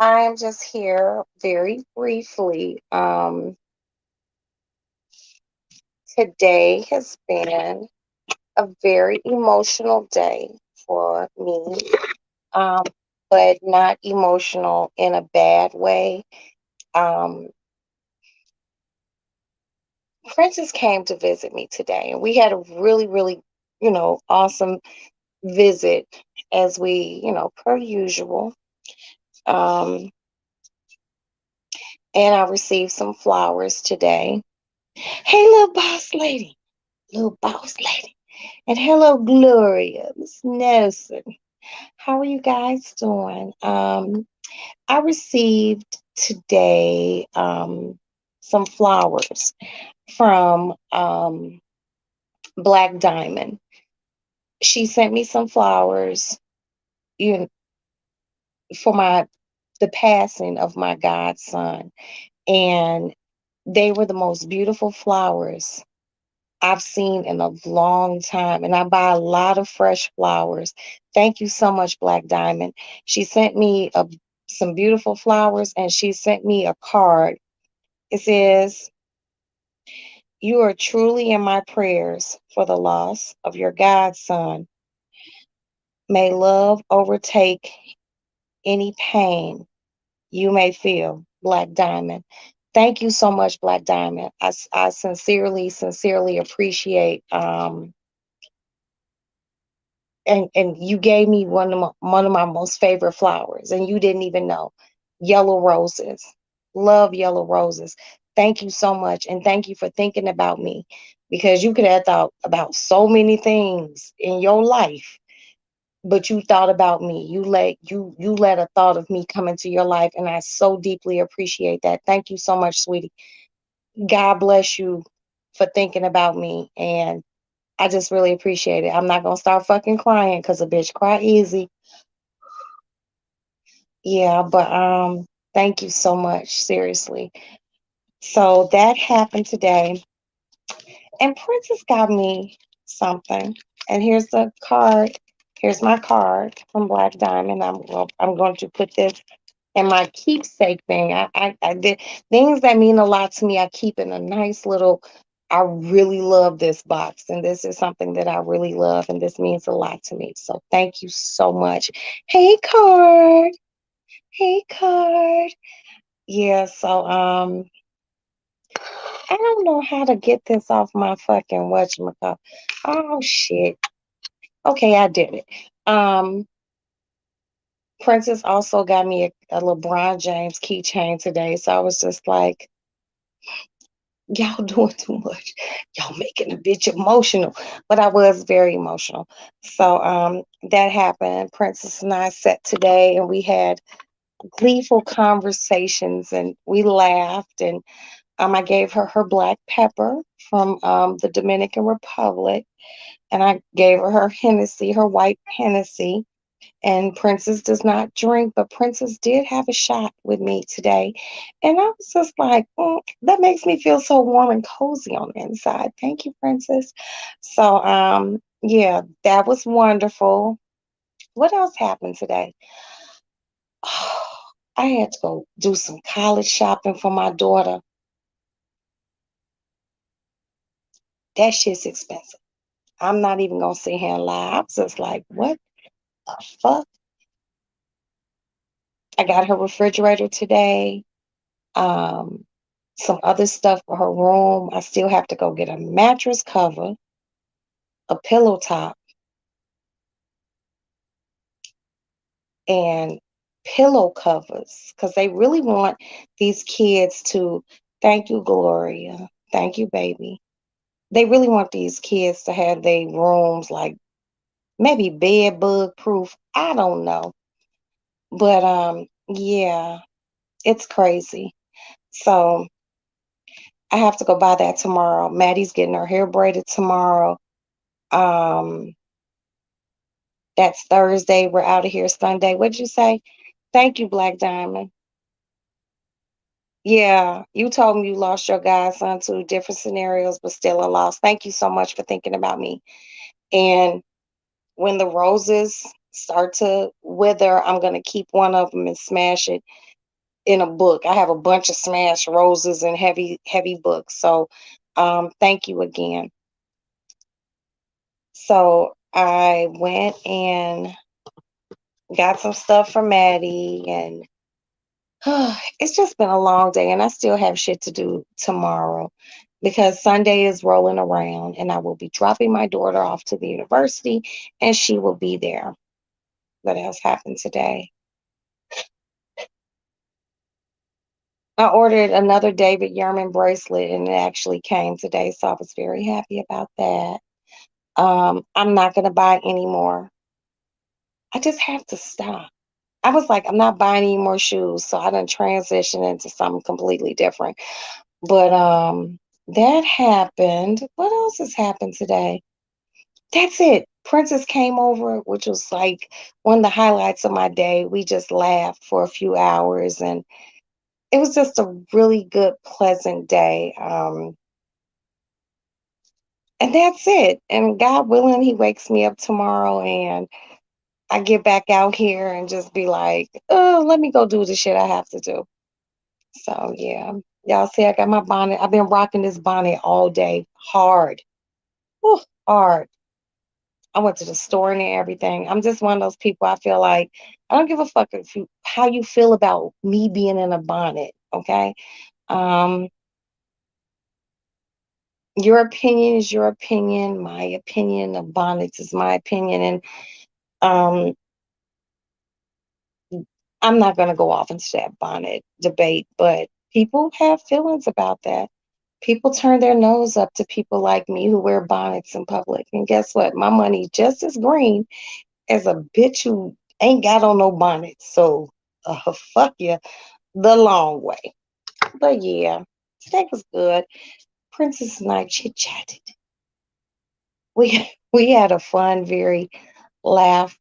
I am just here very briefly. Today has been a very emotional day for me, um, but not emotional in a bad way. Um, Princess came to visit me today, and we had a really, awesome visit as per usual. Um, and I received some flowers today. Hey, little boss lady, little boss lady. And hello, Gloria, Miss Nelson. How are you guys doing? I received today some flowers from Black Diamond. She sent me some flowers you for my the passing of my godson, and they were the most beautiful flowers I've seen in a long time, and I buy a lot of fresh flowers. Thank you so much, Black Diamond. She sent me some beautiful flowers, and she sent me a card. It says, "You are truly in my prayers for the loss of your godson. May love overtake any pain you may feel, Black Diamond." Thank you so much, Black Diamond. I sincerely appreciate and you gave me one of my most favorite flowers, and you didn't even know. Yellow roses. Love yellow roses. Thank you so much, and thank you for thinking about me, because you could have thought about so many things in your life, but you thought about me. You let a thought of me come into your life, and I so deeply appreciate that. Thank you so much, sweetie. God bless you for thinking about me, and I just really appreciate it. I'm not gonna start fucking crying because a bitch cry easy. Yeah, but thank you so much, seriously. So that happened today, and Princess got me something. And here's the card. Here's my card from Black Diamond. I'm going to put this in my keepsake thing. I did things that mean a lot to me. I keep in a nice little. I really love this box, and this is something that I really love, and this means a lot to me. So thank you so much. Hey, card. Hey, card. Yeah. So I don't know how to get this off my fucking whatchamacallit. Oh shit. Okay, I did it. Um. Princess also got me a LeBron James keychain today, so I was just like, y'all doing too much. Y'all making a bitch emotional. But I was very emotional. So that happened. Princess and I sat today, and we had gleeful conversations, and we laughed, and I gave her her black pepper from the Dominican Republic, and I gave her her Hennessy, her white Hennessy. And Princess does not drink, but Princess did have a shot with me today. And I was just like, that makes me feel so warm and cozy on the inside. Thank you, Princess. So, yeah, that was wonderful. What else happened today? I had to go do some college shopping for my daughter. That shit's expensive. I'm not even gonna sit here and lie. I was just like, what the fuck? I got her refrigerator today. Um, some other stuff for her room. I still have to go get a mattress cover, a pillow top, and pillow covers, because they really want these kids to. Thank you, Gloria. Thank you, baby. They really want these kids to have their rooms like maybe bed bug proof. I don't know. But yeah, it's crazy. So I have to go buy that tomorrow. Maddie's getting her hair braided tomorrow. Um, that's Thursday. We're out of here Sunday. What'd you say? Thank you, Black Diamond. Yeah, you told me you lost your godson to different scenarios, but still a loss. Thank you so much for thinking about me. And when the roses start to wither, I'm gonna keep one of them and smash it in a book. I have a bunch of smashed roses and heavy, heavy books. So thank you again. So I went and got some stuff for Maddie, and it's just been a long day, and I still have shit to do tomorrow because Sunday is rolling around and I will be dropping my daughter off to the university and she will be there. What else happened today? I ordered another David Yurman bracelet and it actually came today, so I was very happy about that. I'm not going to buy any more. I just have to stop. I was like, I'm not buying any more shoes, so I done transition into something completely different. But that happened. What else has happened today? That's it. Princess came over, which was like one of the highlights of my day. We just laughed for a few hours and it was just a really good, pleasant day. And that's it. And God willing, he wakes me up tomorrow and I get back out here and just be like, oh, let me go do the shit I have to do. So yeah. Y'all see I got my bonnet. I've been rocking this bonnet all day. Hard. Whew, hard. I went to the store and everything. I'm just one of those people. I feel like I don't give a fuck if you how you feel about me being in a bonnet. Okay. Um, your opinion is your opinion. My opinion of bonnets is my opinion. And um I'm not gonna go off into that bonnet debate, but people have feelings about that. People turn their nose up to people like me who wear bonnets in public. And guess what? My money just as green as a bitch who ain't got on no bonnet. So fuck you the long way. But yeah, today was good. Princess and I chit chatted. We had a fun, very laugh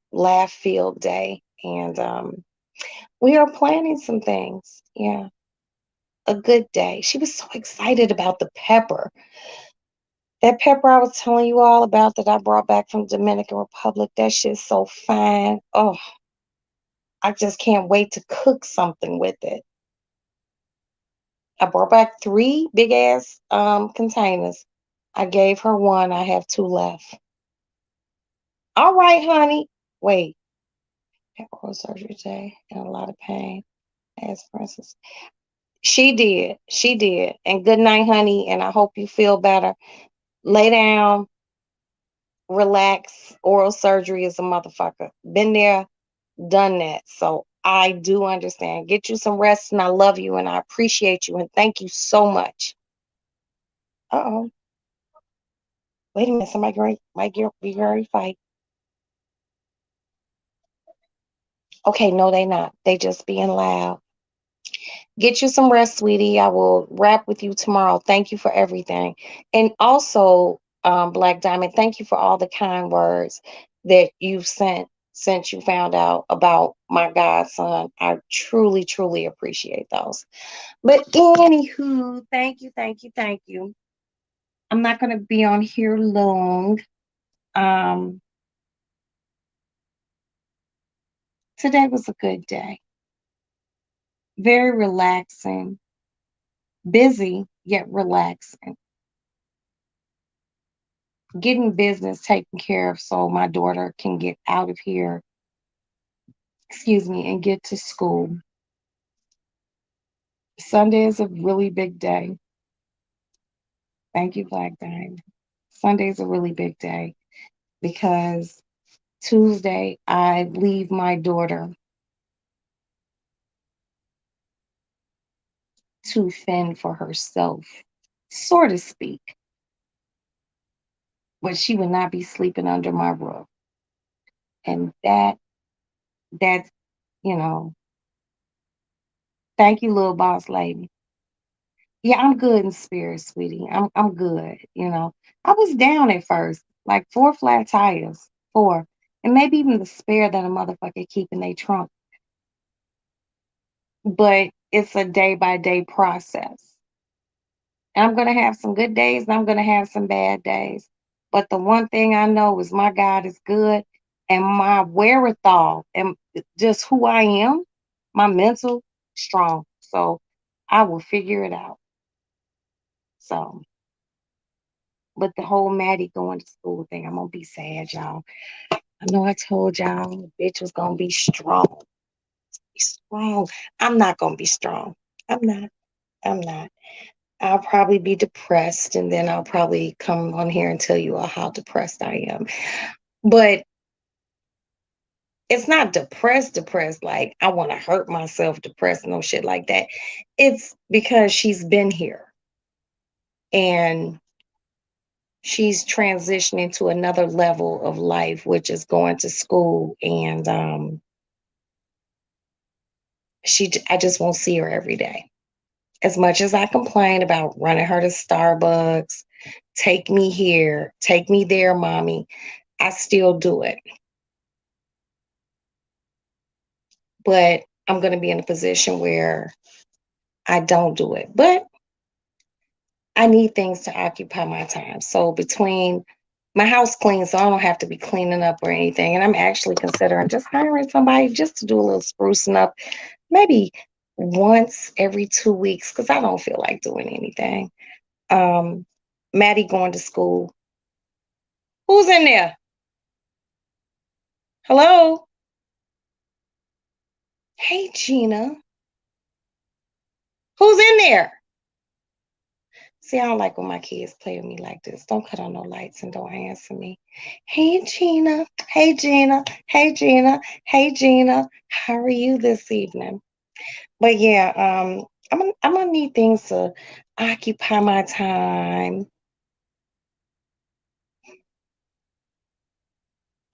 filled day, and we are planning some things. Yeah, a good day. She was so excited about the pepper. That pepper I was telling you all about that I brought back from Dominican Republic. That shit's so fine. Oh, I just can't wait to cook something with it. I brought back three big ass containers. I gave her one. I have two left. All right, honey. Wait. Had oral surgery today and a lot of pain. As Princess. She did. She did. And good night, honey. And I hope you feel better. Lay down, relax. Oral surgery is a motherfucker. Been there, done that. So I do understand. Get you some rest and I love you and I appreciate you and thank you so much. Uh-oh. Wait a minute. Somebody be very fight. Okay, no, they not. They just being loud. Get you some rest, sweetie. I will wrap with you tomorrow. Thank you for everything. And also, Black Diamond, thank you for all the kind words that you've sent since you found out about my godson. I truly, truly appreciate those. But anywho, thank you, thank you, thank you. I'm not gonna be on here long. Um, Today was a good day. Very relaxing, busy yet relaxing. Getting business taken care of so my daughter can get out of here, excuse me, and get to school. Sunday is a really big day. Thank you, Black Diamond. Sunday is a really big day because Tuesday I leave my daughter to fend for herself, so to speak, but she would not be sleeping under my roof. And that's, you know, thank you, little boss lady. Yeah, I'm good in spirit, sweetie. I'm good, you know. I was down at first, like four flat tires, four, and maybe even the spare that a motherfucker keep in their trunk. But it's a day by day process. And I'm gonna have some good days and I'm gonna have some bad days. But the one thing I know is my God is good and my wherewithal and just who I am, my mental strong. So I will figure it out. So, but the whole Maddie going to school thing, I'm gonna be sad, y'all. I know I told y'all the bitch was gonna be strong. Be strong. I'm not gonna be strong. I'm not. I'm not. I'll probably be depressed, and then I'll probably come on here and tell you all how depressed I am. But it's not depressed, like I want to hurt myself, depressed, no shit like that. It's because she's been here and she's transitioning to another level of life, which is going to school. And I just won't see her every day. As much as I complain about running her to Starbucks, take me here, take me there, mommy, I still do it. But I'm going to be in a position where I don't do it. But I need things to occupy my time. So between my house clean, so I don't have to be cleaning up or anything. And I'm actually considering just hiring somebody just to do a little sprucing up, maybe once every 2 weeks, because I don't feel like doing anything. Maddie going to school. Who's in there? Hello? Hey, Gina. Who's in there? See, I don't like when my kids play with me like this. Don't cut on no lights and don't answer me. Hey, Gina. Hey, Gina. Hey, Gina. Hey, Gina. How are you this evening? But yeah, I'm gonna need things to occupy my time.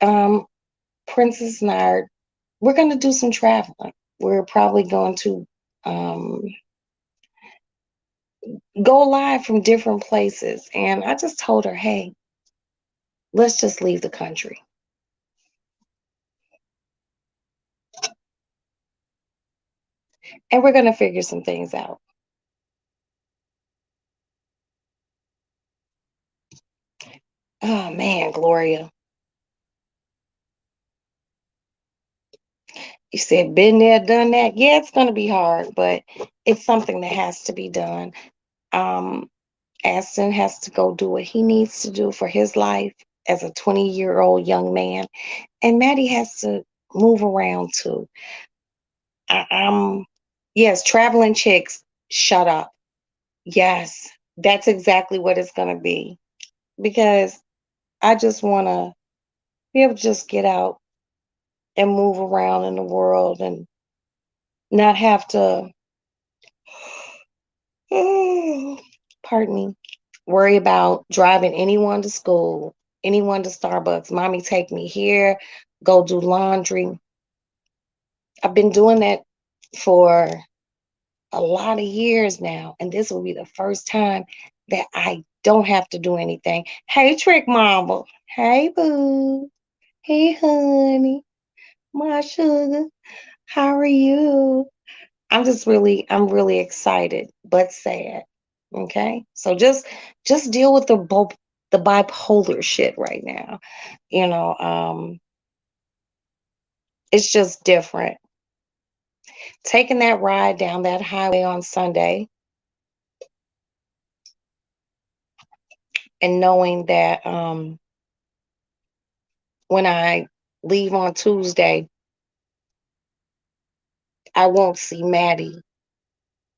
Um, Princess and I we're gonna do some traveling. We're probably going to um go live from different places. And I just told her, hey, let's just leave the country. And we're gonna figure some things out. Oh man, Gloria. You said been there, done that. Yeah, it's gonna be hard, but it's something that has to be done. Um, Aston has to go do what he needs to do for his life as a 20-year-old young man. And Maddie has to move around too. I'm yes, traveling chicks, shut up. Yes, that's exactly what it's gonna be. Because I just wanna be able to just get out and move around in the world and not have to pardon me, worry about driving anyone to school, anyone to Starbucks. Mommy, take me here, go do laundry. I've been doing that for a lot of years now, and this will be the first time that I don't have to do anything. Hey, Trick Mama. Hey, boo. Hey, honey. My sugar. How are you? I'm really excited, but sad. Okay. So just deal with the bipolar shit right now. You know, it's just different. Taking that ride down that highway on Sunday and knowing that when I leave on Tuesday, I won't see Maddie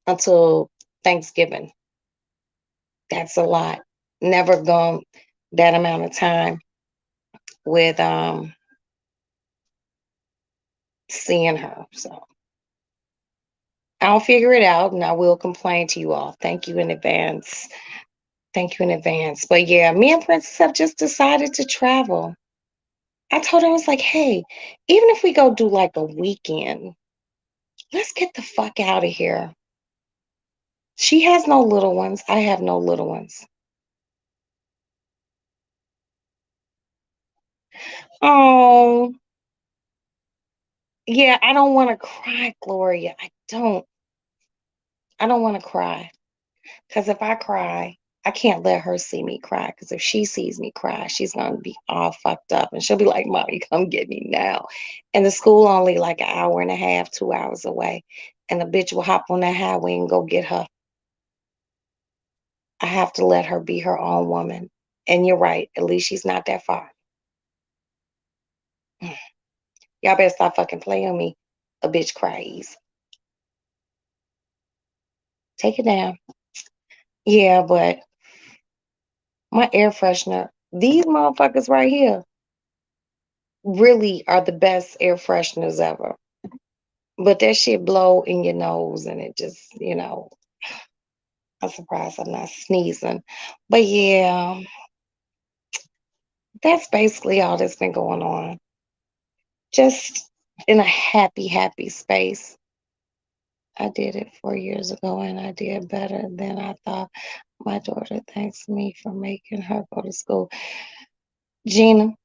until Thanksgiving. That's a lot. Never gone that amount of time with seeing her. So I'll figure it out and I will complain to you all. Thank you in advance. Thank you in advance. But yeah, me and Princess have just decided to travel. I told her, I was like, hey, even if we go do like a weekend, let's get the fuck out of here. She has no little ones. I have no little ones. Oh, yeah, I don't want to cry, Gloria. I don't want to cry. Because if I cry, I can't let her see me cry. Because if she sees me cry, she's going to be all fucked up. And she'll be like, Mommy, come get me now. And the school only like an hour and a half, 2 hours away. and a bitch will hop on that highway and go get her. I have to let her be her own woman. And you're right. At least she's not that far. Y'all better stop fucking playing with me. A bitch cries. Take it down. Yeah, but my air freshener, these motherfuckers right here really are the best air fresheners ever. But that shit blow in your nose and it just, I'm surprised I'm not sneezing. But yeah, that's basically all that's been going on. Just in a happy, happy space. I did it 4 years ago and I did better than I thought. My daughter thanks me for making her go to school. Gina,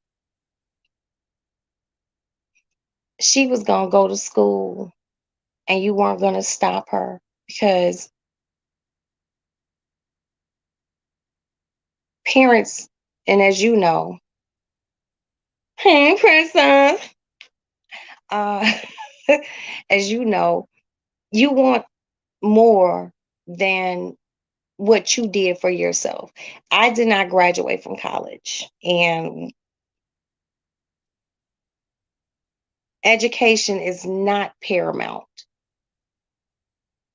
she was going to go to school and you weren't going to stop her because parents, and as you know, hey, princess, uh, as you want more than what you did for yourself. I did not graduate from college, and education is not paramount.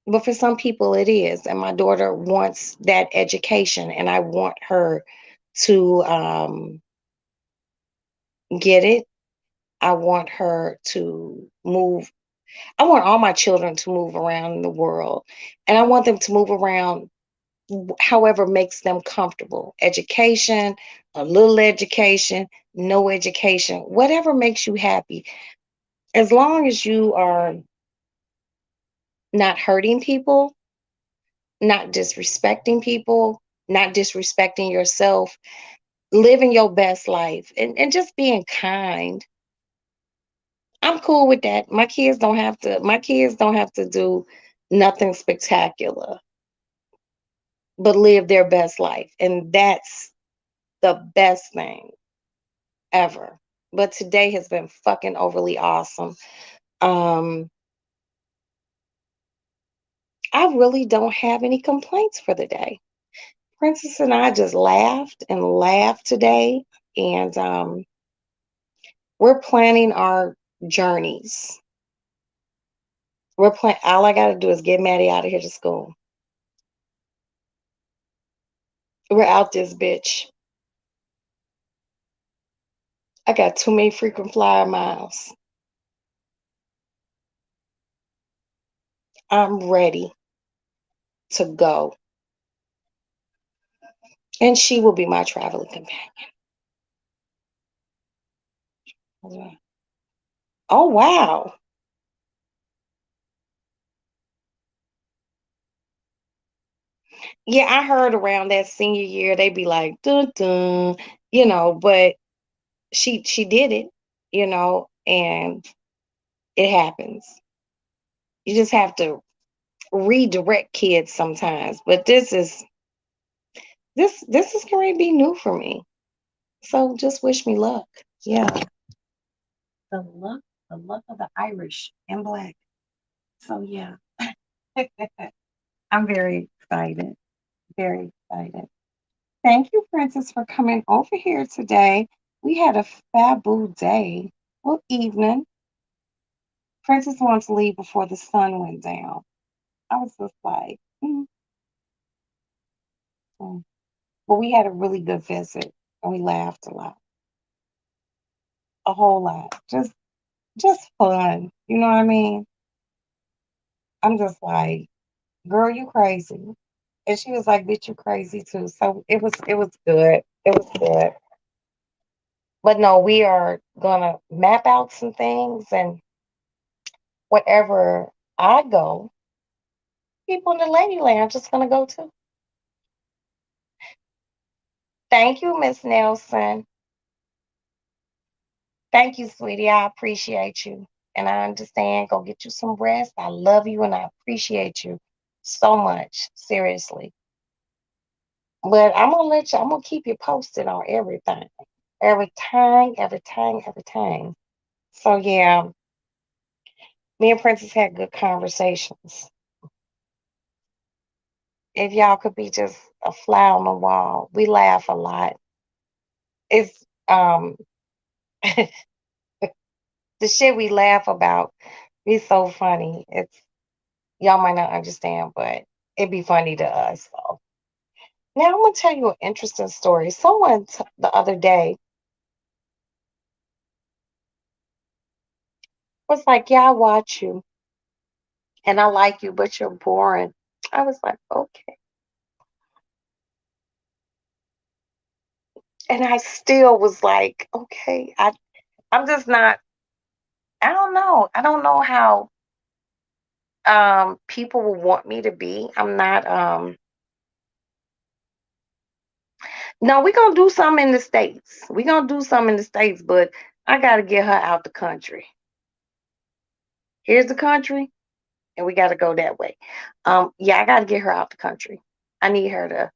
But for some people, it is. And my daughter wants that education, and I want her to get it. I want her to move. I want all my children to move around in the world, and I want them to move around however makes them comfortable. Education, a little education, no education, whatever makes you happy. As long as you are not hurting people, not disrespecting people, not disrespecting yourself, living your best life and just being kind. I'm cool with that. My kids don't have to do nothing spectacular, but live their best life. And that's the best thing ever. But today has been fucking overly awesome. Um, I really don't have any complaints for the day. Princess and I just laughed and laughed today, and we're planning our journeys. All I gotta do is get Maddie out of here to school. We're out this bitch. I got too many frequent flyer miles. I'm ready to go. And she will be my traveling companion. Oh wow. Yeah, I heard around that senior year they be like dun dun, but she did it, and it happens. You just have to redirect kids sometimes. But this is going to be new for me. So just wish me luck. Yeah. The luck of the Irish and black. So yeah. I'm very excited. Very excited. Thank you, Princess, for coming over here today. We had a fabu day. Well, evening. Princess wanted to leave before the sun went down. I was just like, mm. But we had a really good visit and we laughed a lot. A whole lot. Just fun. You know what I mean? I'm just like, girl, you crazy. And she was like, bitch, you crazy too. So it was good. It was good. But no, we are gonna map out some things and wherever I go, people in the Lady Lounge is gonna go too. Thank you, Miss Nelson. Thank you, sweetie. I appreciate you. And I understand. Go get you some rest. I love you and I appreciate you so much. Seriously. But I'm gonna keep you posted on everything. Everything. So yeah. Me and Princess had good conversations. If y'all could be just a fly on the wall, we laugh a lot. It's the shit we laugh about is so funny. It's y'all might not understand, but it'd be funny to us. So now I'm gonna tell you an interesting story. Someone the other day was like, "Yeah, I watch you and I like you, but you're boring." I was like, "Okay," and I still was like, "Okay." I'm just not. I don't know. I don't know how people will want me to be. I'm not. No, we're gonna do something in the States. We're gonna do something in the States, but I gotta get her out the country. Here's the country, and we gotta go that way. Yeah, I gotta get her out the country. I need her to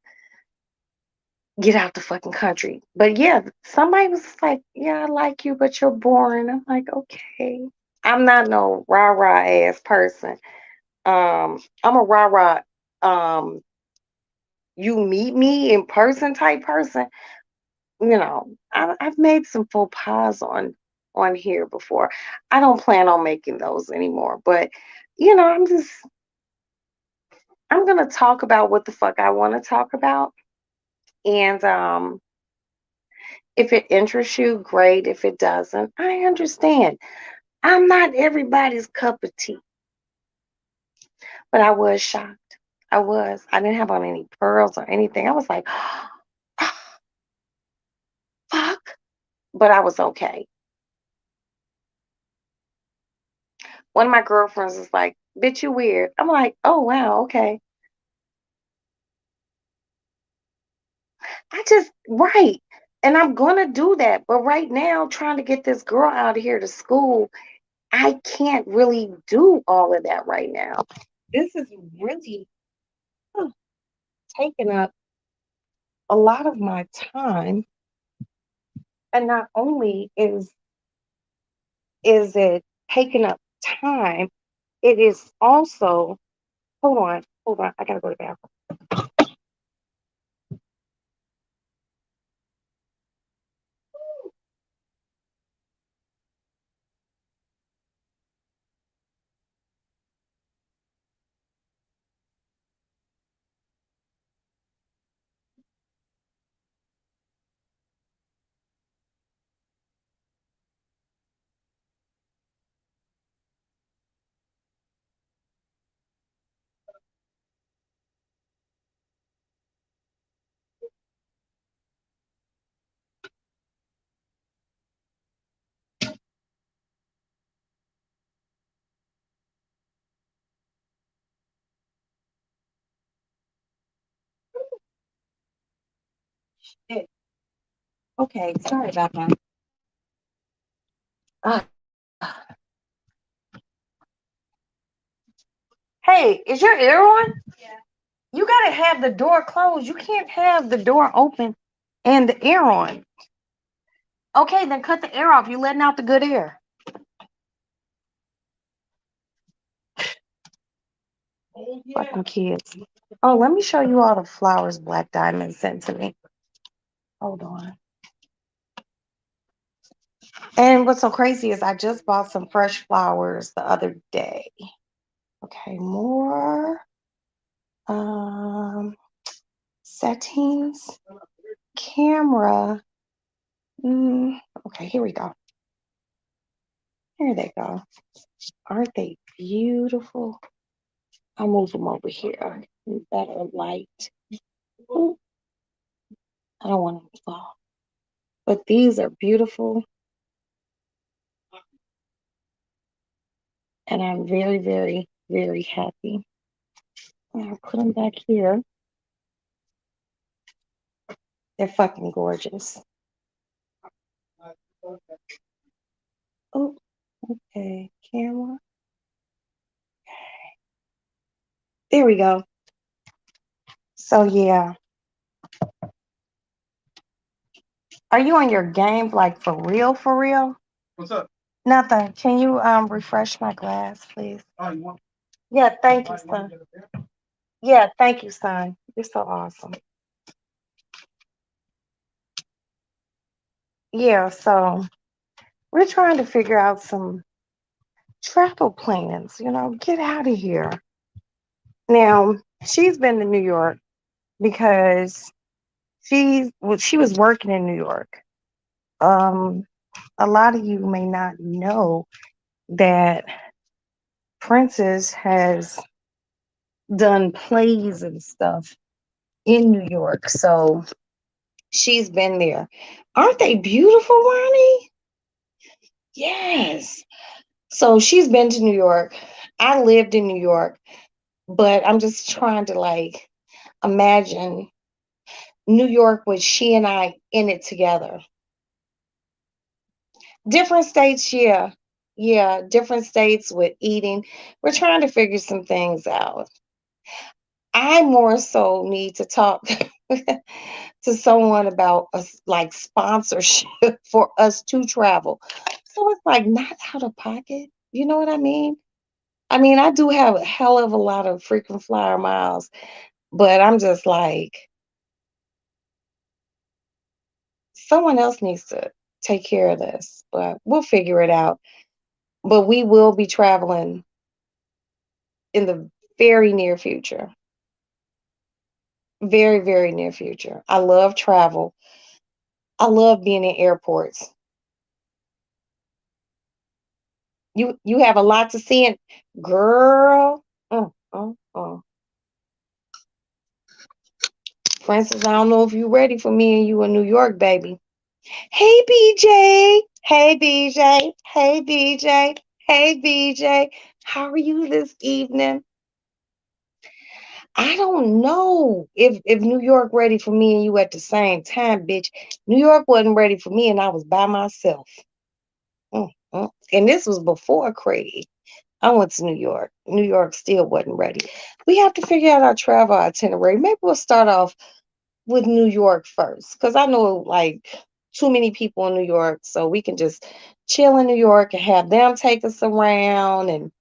get out the fucking country. But yeah, somebody was like, "Yeah, I like you, but you're boring." I'm like, okay. I'm not no rah-rah ass person. I'm a rah-rah um you meet me in person type person. I've made some faux pas on here before. I don't plan on making those anymore. But I'm gonna talk about what the fuck I want to talk about. And if it interests you, great. If it doesn't, I understand. I'm not everybody's cup of tea. But I was shocked. I was. I didn't have on any pearls or anything. I was like, fuck. But I was okay. One of my girlfriends was like, bitch, you weird. I'm like, oh wow, okay. Right. And I'm gonna do that. But right now, trying to get this girl out of here to school, I can't really do all of that right now. This is really taking up a lot of my time. And not only is it taking up time, it is also hold on, I gotta go to the bathroom. Shit. Okay, sorry about that. Uh, hey, is your air on? You gotta have the door closed. You can't have the door open and the air on. Okay, then cut the air off. You're letting out the good air. Fucking kids. Oh, let me show you all the flowers Black Diamond sent to me. Hold on. And what's so crazy is I just bought some fresh flowers the other day. Okay, more settings, camera. Okay, here we go. Here they go. Aren't they beautiful? I'll move them over here. Better light. Ooh, I don't want them to fall. But these are beautiful. And I'm very, very, very happy. I'll put them back here. They're fucking gorgeous. Oh, okay. Camera. There we go. So yeah. Are you on your game like for real, for real? What's up? Nothing. Can you refresh my glass, please? Yeah, thank you, son. Yeah, thank you, son. You're so awesome. Yeah, so we're trying to figure out some travel plans, get out of here. Now, she's been to New York because she was working in New York. Um, a lot of you may not know that Princess has done plays and stuff in New York. So she's been there. Aren't they beautiful, Ronnie? Yes. So she's been to New York. I lived in New York, but I'm just trying to like imagine New York with she and I in it together. Different states, yeah. Yeah, different states with eating. We're trying to figure some things out. I more so need to talk to someone about like sponsorship for us to travel. So it's like not out of pocket. You know what I mean? I mean, I do have a hell of a lot of frequent flyer miles, but I'm just like, someone else needs to take care of this, but we'll figure it out. But we will be traveling in the very near future. Very, very near future. I love travel. I love being in airports. You have a lot to see and girl. Francis, I don't know if you're ready for me and you in New York, baby. Hey BJ. Hey BJ. Hey BJ. Hey BJ. How are you this evening? I don't know if New York ready for me and you at the same time, bitch. New York wasn't ready for me and I was by myself. And this was before Craig. I went to New York. New York still wasn't ready. We have to figure out our travel itinerary. Maybe we'll start off with New York first, because I know like too many people in New York, so we can just chill in New York and have them take us around and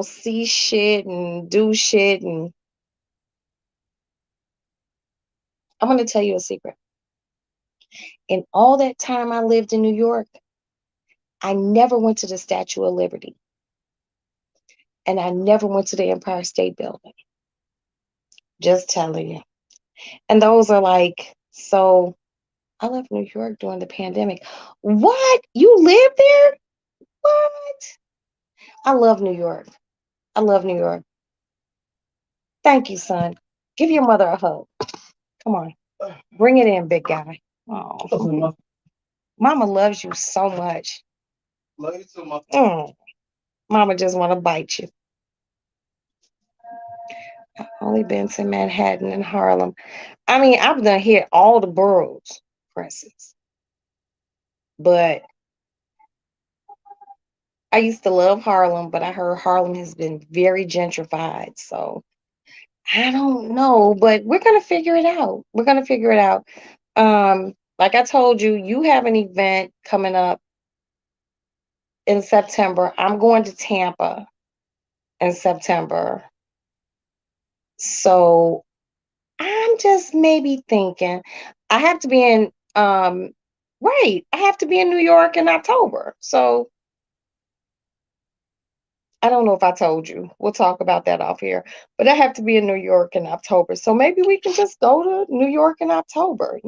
see shit and do shit. And I'm gonna tell you a secret. In all that time I lived in New York, I never went to the Statue of Liberty and I never went to the Empire State Building. Just telling you. And those are like, so I left New York during the pandemic. What? You live there? What? I love New York. I love New York. Thank you, son. Give your mother a hug. Come on. Bring it in, big guy. Oh, mama loves you so much. Love you too, mama. Mama just want to bite you. I've only been to Manhattan and Harlem. I mean, I've done hit all the boroughs, Princess. But I used to love Harlem, but I heard Harlem has been very gentrified. So I don't know, but we're gonna figure it out. We're gonna figure it out. Like I told you, you have an event coming up in September. I'm going to Tampa in September. So I'm just maybe thinking I have to be in right. I have to be in New York in October. So I don't know if I told you. We'll talk about that off here. But I have to be in New York in October. So maybe we can just go to New York in October.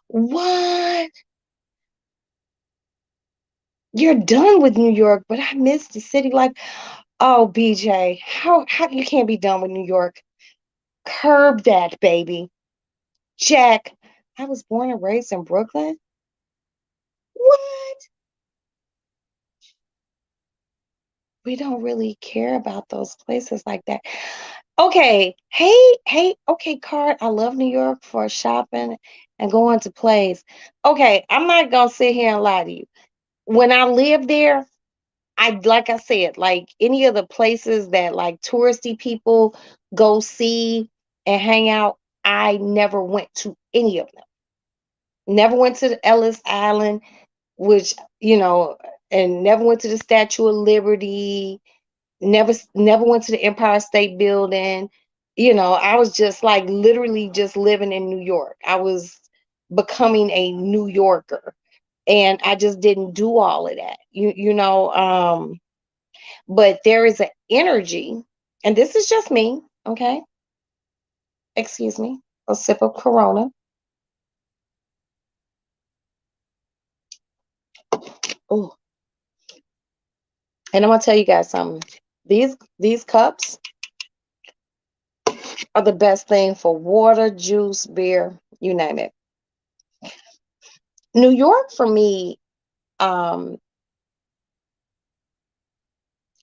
What? You're done with New York, but I miss the city life. Oh, BJ, how you can't be done with New York? Curb that, baby. Jack, I was born and raised in Brooklyn. What? We don't really care about those places like that. Okay, hey, okay, Card. I love New York for shopping and going to plays. Okay, I'm not gonna sit here and lie to you. When I lived there, I like I said, like any of the places that like touristy people go see and hang out, I never went to any of them. Never went to the Ellis Island, which, you know, and never went to the Statue of Liberty, never went to the Empire State Building. You know, I was just like literally just living in New York. I was becoming a New Yorker, and I just didn't do all of that. But there is an energy, and this is just me, okay? Excuse me. A sip of Corona. Oh, and I'm gonna tell you guys something. These cups are the best thing for water, juice, beer, you name it. New York for me, um,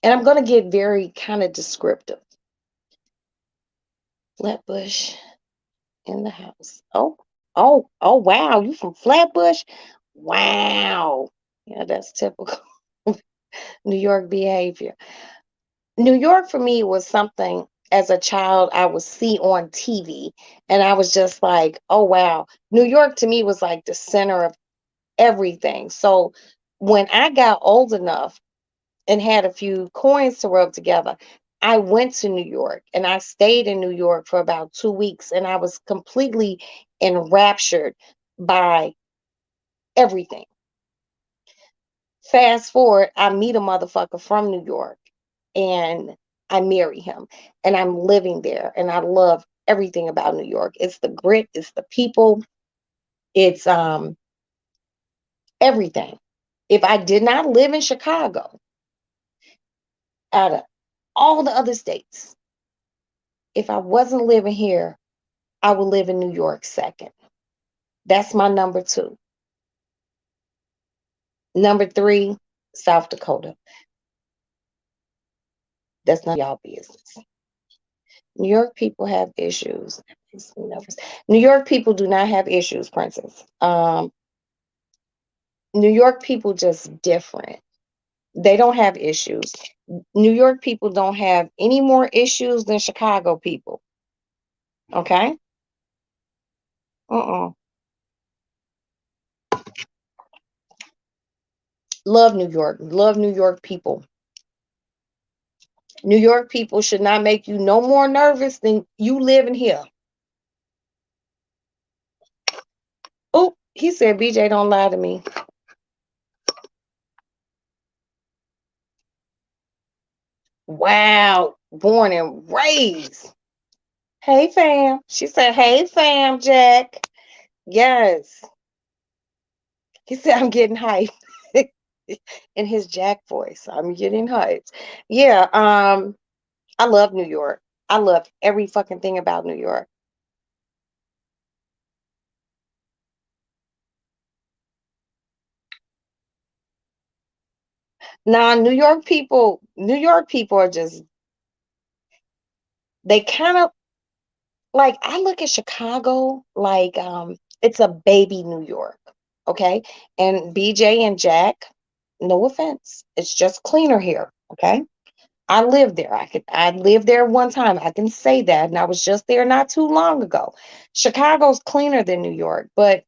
and I'm gonna get very kind of descriptive. Flatbush in the house. Oh, wow, you from Flatbush? Wow. Yeah, that's typical New York behavior. New York for me was something as a child I would see on TV, and I was just like, oh wow. New York to me was like the center of everything. So when I got old enough and had a few coins to rub together, I went to New York and I stayed in New York for about 2 weeks, and I was completely enraptured by everything. Fast forward, I meet a motherfucker from New York and I marry him, and I'm living there, and I love everything about New York. It's the grit, it's the people, it's everything. If I did not live in Chicago, out of all the other states, if I wasn't living here, I would live in New York second. That's my number two. Number three, South Dakota. That's none of y'all business. New York people have issues. New York people do not have issues, Princess. New York people just different. They don't have issues. New York people don't have any more issues than Chicago people. Okay? Uh-uh. Love New York. Love New York people. New York people should not make you no more nervous than you living here. Oh, he said, BJ, don't lie to me. Wow. Born and raised. Hey, fam. She said, hey, fam, Jack. Yes. He said, I'm getting hyped. In his Jack voice. I'm getting hyped. Yeah, I love New York. I love every fucking thing about New York. Now, New York people are just, they kind of like, I look at Chicago like it's a baby New York. Okay. And BJ and Jack, no offense, it's just cleaner here. Okay. I lived there. I lived there one time. I can say that. And I was just there not too long ago. Chicago's cleaner than New York, but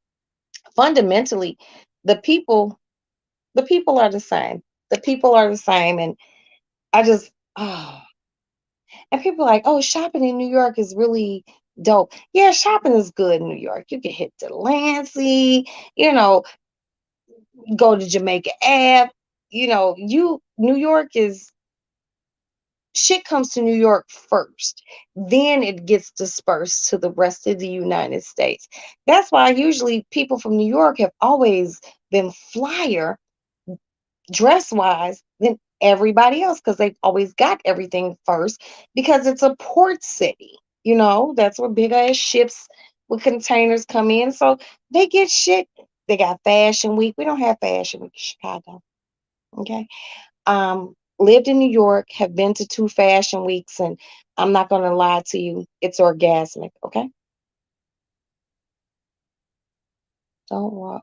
fundamentally, the people the people are the same. The people are the same. And I just, oh, and people are like, oh, shopping in New York is really dope. Yeah, shopping is good in New York. You can hit Delancey, you know, go to Jamaica Ave. New York is, shit comes to New York first. Then it gets dispersed to the rest of the United States. That's why usually people from New York have always been flyer dress wise than everybody else because they've always got everything first because it's a port city. That's where big ass ships with containers come in. So they get shit. They got Fashion Week. We don't have Fashion Week in Chicago. Okay. Lived in New York, have been to 2 Fashion Weeks, and I'm not gonna lie to you, it's orgasmic. Okay. Don't walk.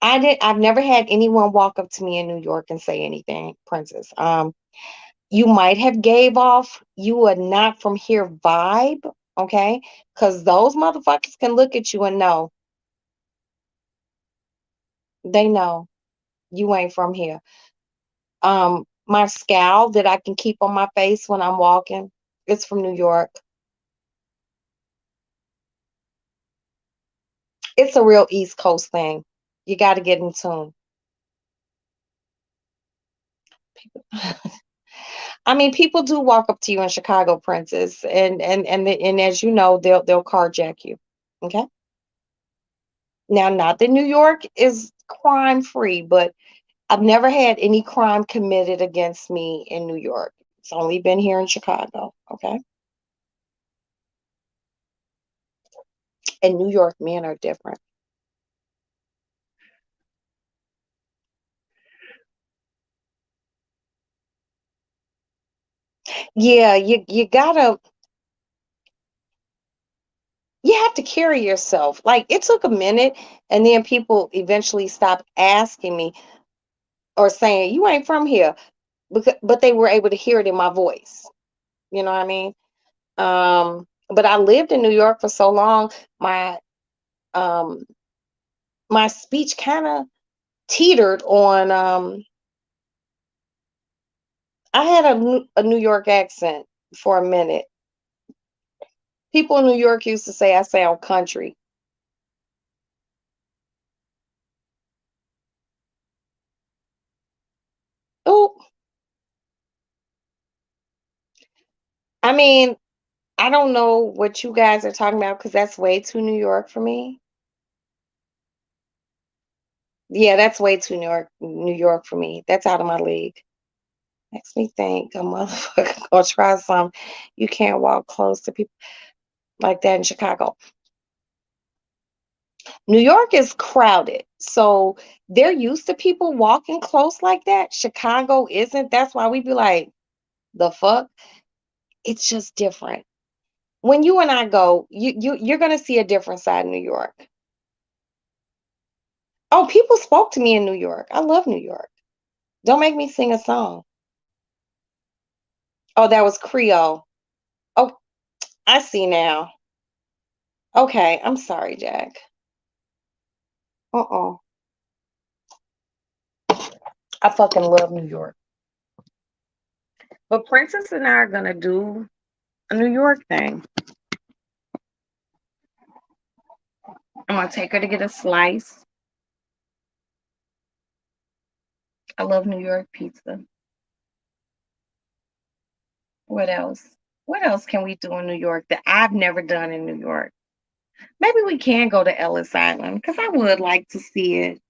I've never had anyone walk up to me in New York and say anything, Princess. You might have gave off you are not from here vibe. Okay? Because those motherfuckers can look at you and know, they know you ain't from here. My scowl that I can keep on my face when I'm walking, it's from New York. It's a real East Coast thing. You got to get in tune. I mean, people do walk up to you in Chicago, Princess, and as you know, they'll carjack you. Okay. Now, not that New York is crime free, but I've never had any crime committed against me in New York. It's only been here in Chicago. Okay. And New York men are different. Yeah, you have to carry yourself. Like it took a minute, and then people eventually stopped asking me or saying, "You ain't from here," but they were able to hear it in my voice. You know what I mean? But I lived in New York for so long, my um my speech kind of teetered on I had a New York accent for a minute. People in New York used to say I sound country. Oh, I mean, I don't know what you guys are talking about because that's way too New York for me. Yeah, that's way too New York for me. That's out of my league. Makes me think a motherfucker gonna try some. You can't walk close to people like that in Chicago. New York is crowded, so they're used to people walking close like that. Chicago isn't. That's why we be like, the fuck? It's just different. When you and I go, you're gonna see a different side of New York. Oh, people spoke to me in New York. I love New York. Don't make me sing a song. Oh, that was Creole. Oh, I see now. Okay, I'm sorry, Jack. Uh-uh. I fucking love New York. But Princess and I are gonna do a New York thing. I'm gonna take her to get a slice. I love New York pizza. What else? What else can we do in New York that I've never done in New York? Maybe we can go to Ellis Island because I would like to see it.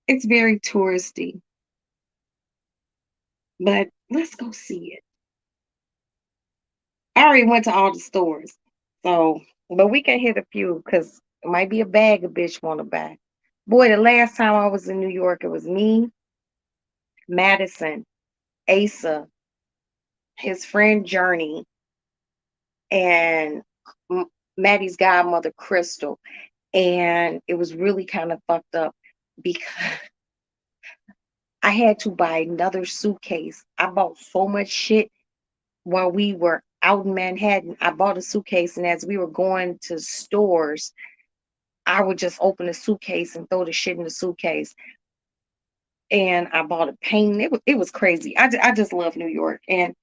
It's very touristy, but let's go see it. I already went to all the stores, so but we can hit a few because it might be a bag a bitch want to buy. Boy, the last time I was in New York, it was me, Madison, Asa, his friend Journey, and Maddie's godmother Crystal, and it was really kind of fucked up because I had to buy another suitcase. I bought so much shit while we were out in Manhattan. I bought a suitcase, and as we were going to stores, I would just open a suitcase and throw the shit in the suitcase. And I bought a painting. It was crazy. I just love New York, and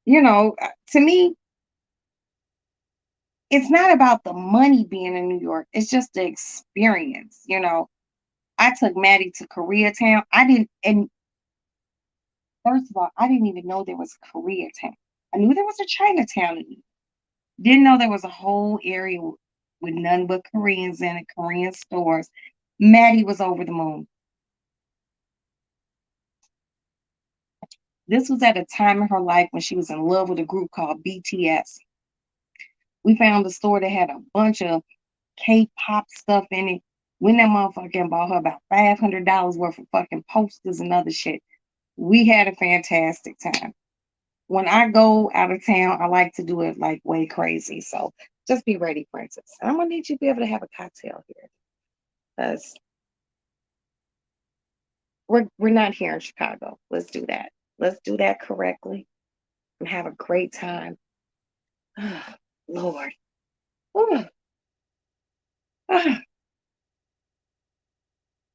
to me, it's not about the money being in New York. It's just the experience. I took Maddie to Koreatown. I didn't, and first of all, I didn't even know there was Koreatown. I knew there was a Chinatown in it. Didn't know there was a whole area with none but Koreans in it, Korean stores. Maddie was over the moon. This was at a time in her life when she was in love with a group called BTS. We found a store that had a bunch of K-pop stuff in it. When that motherfucker bought her about $500 worth of fucking posters and other shit. We had a fantastic time. When I go out of town, I like to do it like way crazy. So just be ready, Princess. I'm gonna need you to be able to have a cocktail here. Because we're not here in Chicago. Let's do that. Let's do that correctly and have a great time. Lord. Ooh, ah,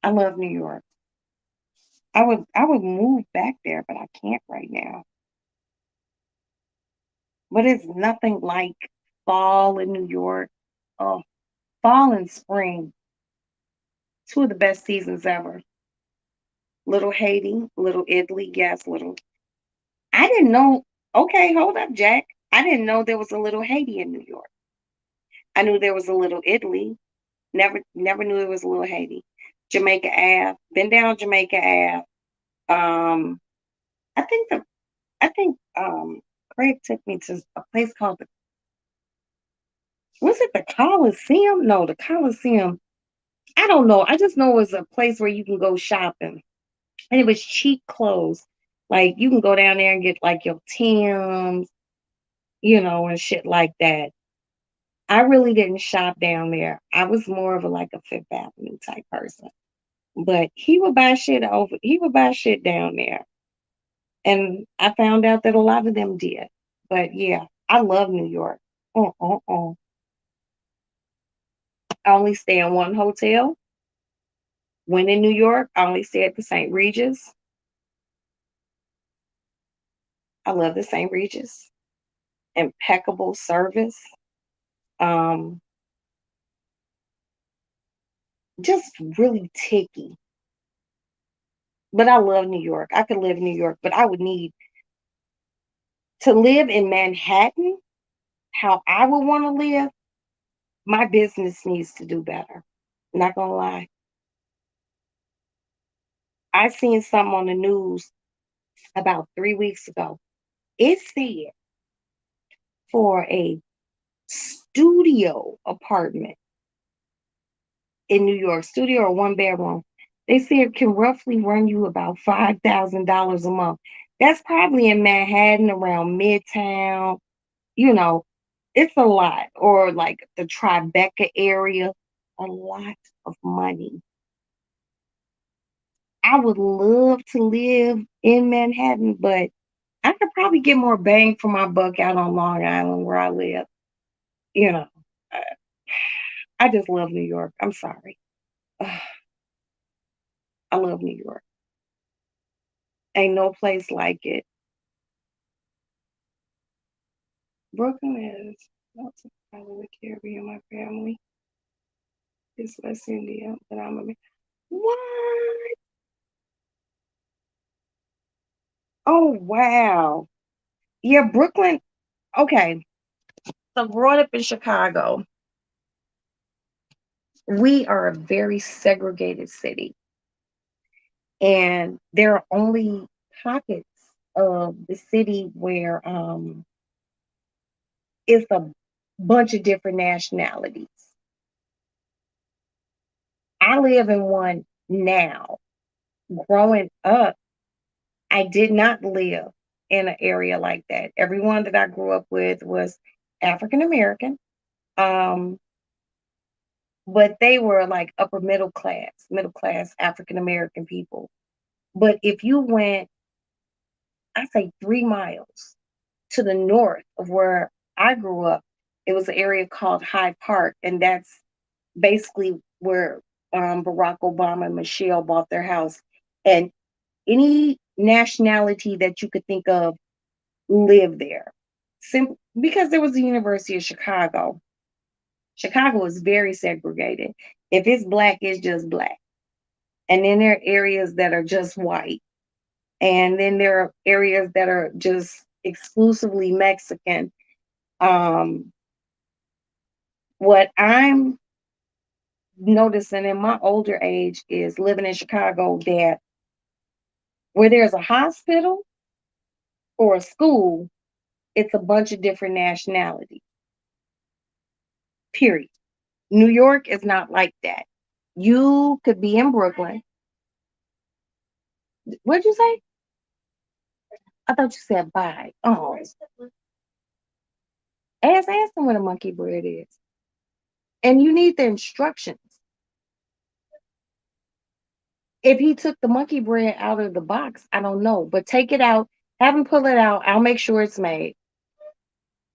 I love New York. I would move back there, but I can't right now. But it's nothing like fall in New York. Oh, fall and spring, two of the best seasons ever. Little Haiti, Little Italy, yes, little. I didn't know. Okay, hold up, Jack. I didn't know there was a Little Haiti in New York. I knew there was a Little Italy. Never knew there was a Little Haiti. Jamaica Ave. Been down Jamaica Ave. Um, I think the I think Craig took me to a place called the was it the Coliseum? No, the Coliseum. I don't know. I just know it was a place where you can go shopping. And it was cheap clothes. Like you can go down there and get like your Tims, and shit like that. I really didn't shop down there. I was more of a like a Fifth Avenue type person. But he would buy shit down there. And I found out that a lot of them did. But yeah, I love New York. I only stay in one hotel. When in New York, I only stay at the St. Regis. I love the St. Regis. Impeccable service. Um, just really ticky. But I love New York. I could live in New York, but I would need to live in Manhattan. How I would want to live, my business needs to do better. Not gonna lie. I seen something on the news about 3 weeks ago. It said for a studio apartment in New York, studio or one bedroom, they say it can roughly run you about $5,000 a month. That's probably in Manhattan around Midtown. You know, it's a lot. Or like the Tribeca area, a lot of money. I would love to live in Manhattan, but I could probably get more bang for my buck out on Long Island where I live. You know, I, I just love New York. I'm sorry. Ugh, I love New York. Ain't no place like it. Brooklyn is not part of the Caribbean. My family is West India, but I'm a what? Oh wow. Yeah, Brooklyn. Okay, so growing up in Chicago, we are a very segregated city, and there are only pockets of the city where it's a bunch of different nationalities. I live in one now. Growing up, I did not live in an area like that. Everyone that I grew up with was African American, um, but they were like upper middle class African American people. But if you went, I say 3 miles to the north of where I grew up, it was an area called Hyde Park, and that's basically where Barack Obama and Michelle bought their house. And any nationality that you could think of lived there. Because there was the University of Chicago. Chicago is very segregated. If it's black, it's just black. And then there are areas that are just white. And then there are areas that are just exclusively Mexican. Um, what I'm noticing in my older age is living in Chicago that where there's a hospital or a school, it's a bunch of different nationalities, period. New York is not like that. You could be in Brooklyn. What'd you say? I thought you said bye. Oh, ask them what a monkey bread is. And you need the instructions. If he took the monkey bread out of the box, I don't know. But take it out, have him pull it out. I'll make sure it's made.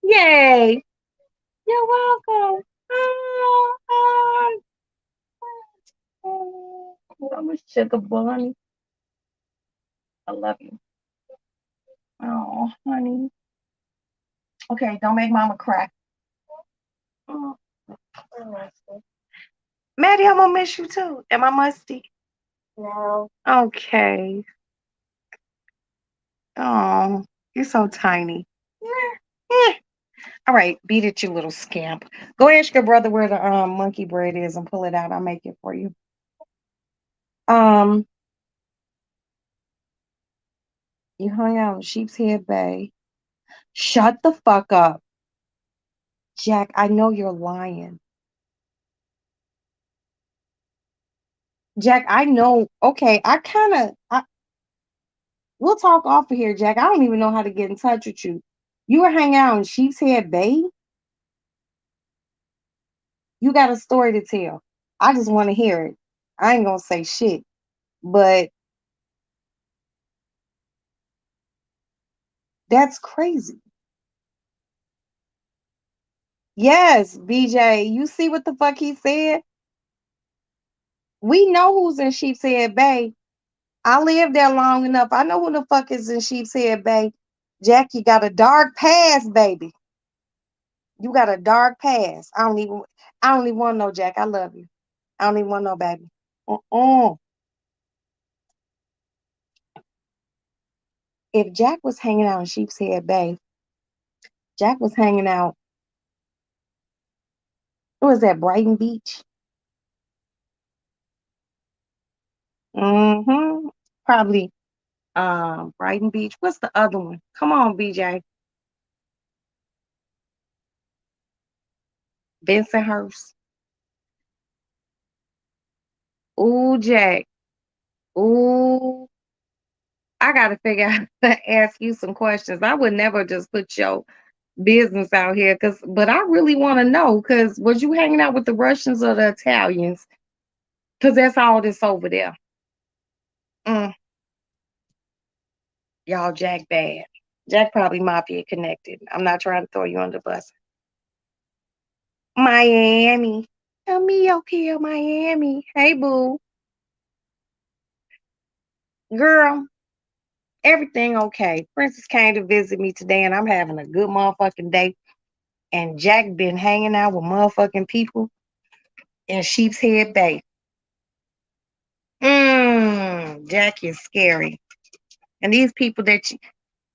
Yay. You're welcome. I'm a sugar bunny. I love you. Oh, honey. Okay, don't make mama cry. Oh, Maddie, I'm gonna miss you too. Am I musty? No. Okay. Oh, you're so tiny. Yeah. All right, beat it, you little scamp. Go ask your brother where the monkey bread is and pull it out. I'll make it for you. Um, you hung out in Sheep's Head Bay. Shut the fuck up, Jack. I know you're lying. Jack, I know. Okay, we'll talk off of here, Jack. I don't even know how to get in touch with you. You were hanging out in Sheep's Head Bay? You got a story to tell. I just want to hear it. I ain't gonna say shit. But that's crazy. Yes, BJ, you see what the fuck he said? We know who's in Sheepshead Bay. I lived there long enough. I know who the fuck is in Sheepshead Bay. Jack, you got a dark past, baby. You got a dark past. I don't even want to know, Jack. I love you. I don't even want to know, baby. Uh-uh. If Jack was hanging out in Sheepshead Bay, Jack was hanging out, what was that, Brighton Beach? Mm-hmm. Probably Brighton Beach. What's the other one? Come on, BJ. Bensonhurst. Ooh, Jack. Ooh, I gotta figure out to ask you some questions. I would never just put your business out here, but I really want to know, because was you hanging out with the Russians or the Italians? Because that's all this over there. Mm, y'all Jack bad. Jack probably mafia connected. I'm not trying to throw you under the bus. Miami. Camille here, Miami. Hey, boo. Girl, everything okay. Princess came to visit me today, and I'm having a good motherfucking day. And Jack been hanging out with motherfucking people in Sheep's Head Bay. Jack is scary. And these people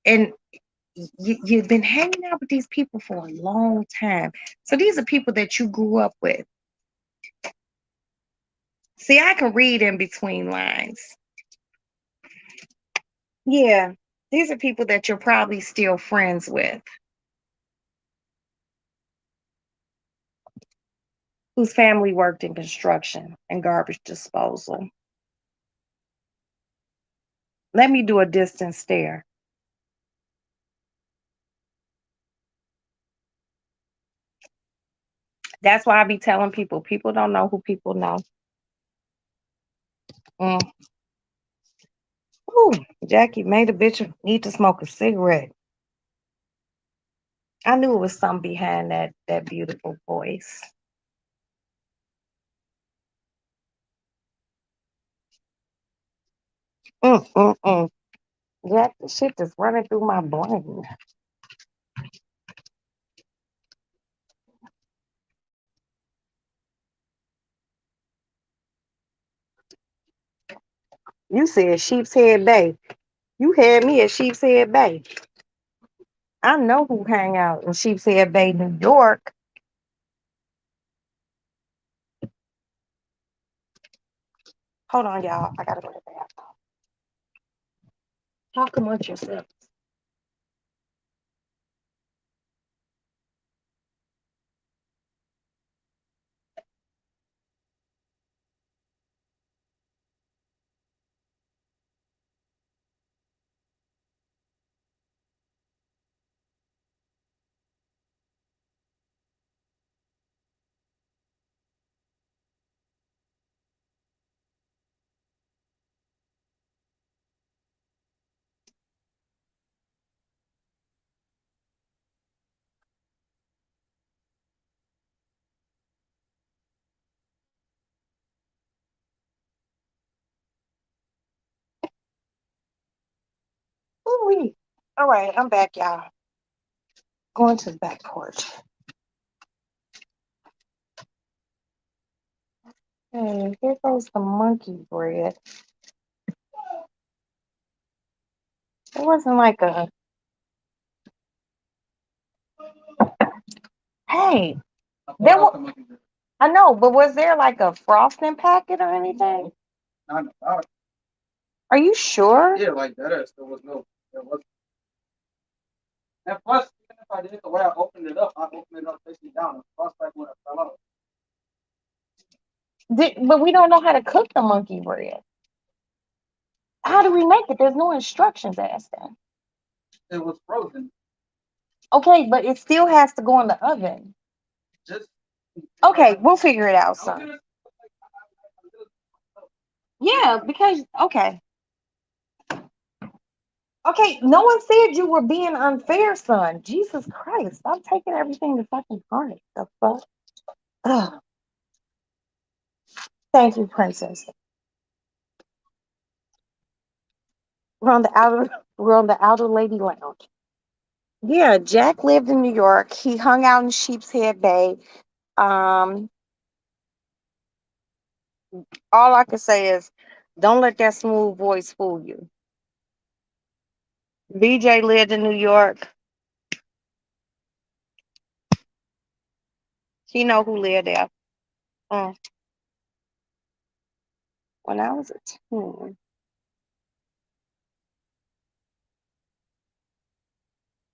and you've been hanging out with these people for a long time. So these are people that you grew up with. See, I can read in between lines. Yeah, these are people that you're probably still friends with, whose family worked in construction and garbage disposal. Let me do a distance stare. That's why I be telling people don't know who people know. Mm. Ooh, Jackie made a bitch need to smoke a cigarette. I knew it was something behind that beautiful voice. Mm, mm, mm. Jack, the shit that's running through my brain. You said Sheep's Head Bay. You had me at Sheep's Head Bay. I know who hang out in Sheep's Head Bay, New York. Hold on, y'all. I gotta go to the bathroom. Talk amongst yourself. Ooh-wee. All right, I'm back, y'all. Going to the back porch. Hey, here goes the monkey bread. It wasn't like a, hey, there was, I know, but was there like a frosting packet or anything? Not about. Are you sure? Yeah, like that is. There was. And plus, even if I did the way I opened it up, I opened it up facing down. The frost packet would have fell out. But we don't know how to cook the monkey bread. How do we make it? There's no instructions, Aston. It was frozen. Okay, but it still has to go in the oven. Just okay, we'll figure it out, son. Yeah, because okay. Okay, no one said you were being unfair, son. Jesus Christ, stop taking everything to fucking heart. The fuck? Ugh. Thank you, princess. We're on the outer lady lounge. Yeah, Jack lived in New York. He hung out in Sheepshead Bay. Um, all I can say is don't let that smooth voice fool you. BJ lived in New York. He know who lived there. Mm. When I was a teen.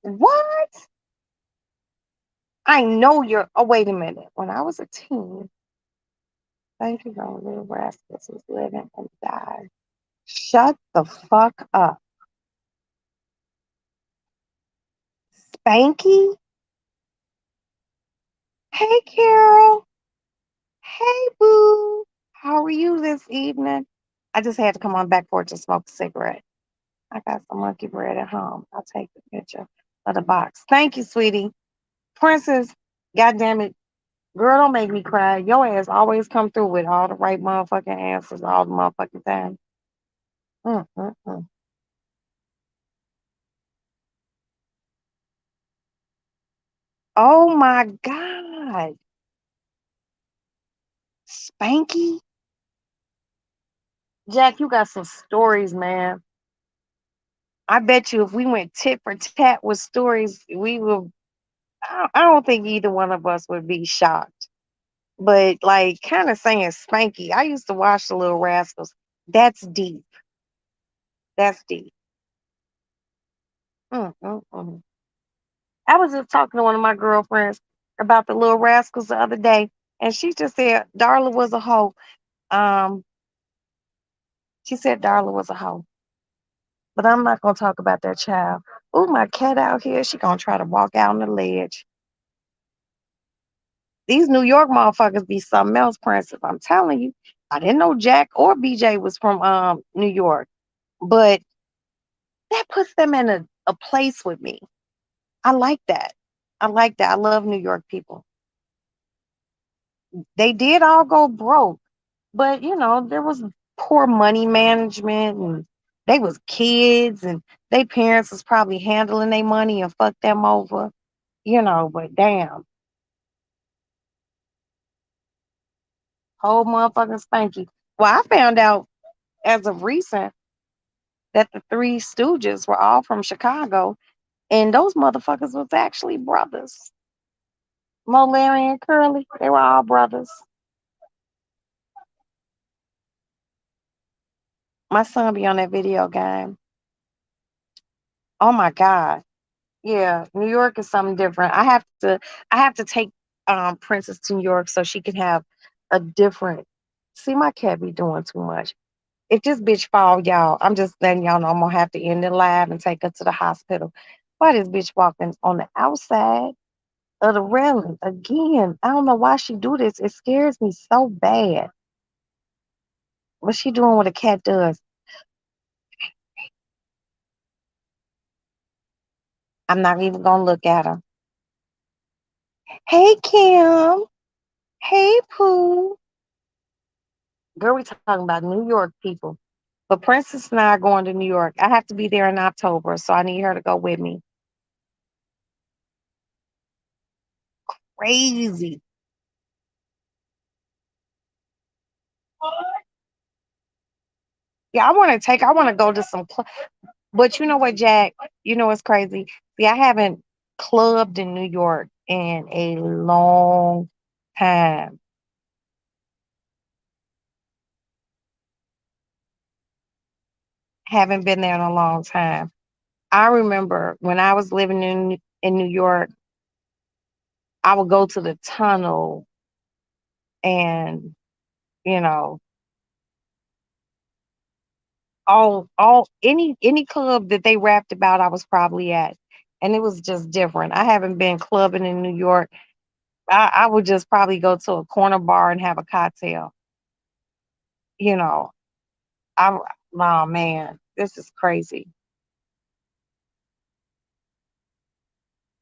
What? I know you're. Oh, wait a minute. When I was a teen, thank you, little rascals was living and died. Shut the fuck up. Spanky? Hey, Carol. Hey, boo. How are you this evening? I just had to come on back for to smoke a cigarette. I got some monkey bread at home. I'll take the picture of the box. Thank you, sweetie. Princess, goddamn it. Girl, don't make me cry. Your ass always come through with all the right motherfucking answers all the motherfucking time. Mm, mm, mm. Oh my God. Spanky? Jack, you got some stories, man. I bet you if we went tit for tat with stories, we will. I don't think either one of us would be shocked. But like kind of saying Spanky, I used to watch the Little Rascals. That's deep. That's deep. Mm, mm, mm. I was just talking to one of my girlfriends about the Little Rascals the other day, and she just said Darla was a hoe. Um, she said Darla was a hoe, but I'm not gonna talk about that child. Oh, my cat out here, she gonna try to walk out on the ledge. These New York motherfuckers be something else, Princess. I'm telling you. I didn't know Jack or BJ was from New York, but that puts them in a place with me. I like that. I like that. I love New York people. They did all go broke, but there was poor money management and they was kids and their parents was probably handling their money and fucked them over, but damn, whole motherfucking spanky. Well, I found out as of recent that the Three Stooges were all from Chicago and those motherfuckers was actually brothers. Mo, Larry, and Curly, they were all brothers. My son be on that video game. Oh my God. Yeah, New York is something different. I have to take Princess to New York so she can have a different. See, my cat be doing too much. If this bitch fall, y'all, I'm just letting y'all know I'm gonna have to end it live and take her to the hospital. Why this bitch walking on the outside of the railing again? I don't know why she do this. It scares me so bad. What she doing what a cat does? I'm not even gonna look at her. Hey Kim. Hey Pooh. Girl, we talking about New York people. But Princess and I are going to New York. I have to be there in October, so I need her to go with me. Crazy. Yeah, I want to go to some but you know what, Jack? You know what's crazy? See, I haven't clubbed in New York in a long time. Haven't been there in a long time. I remember when I was living in New York, I would go to the tunnel and, you know, all any club that they rapped about, I was probably at. And it was just different. I haven't been clubbing in New York. I would just probably go to a corner bar and have a cocktail. You know, I oh man, this is crazy.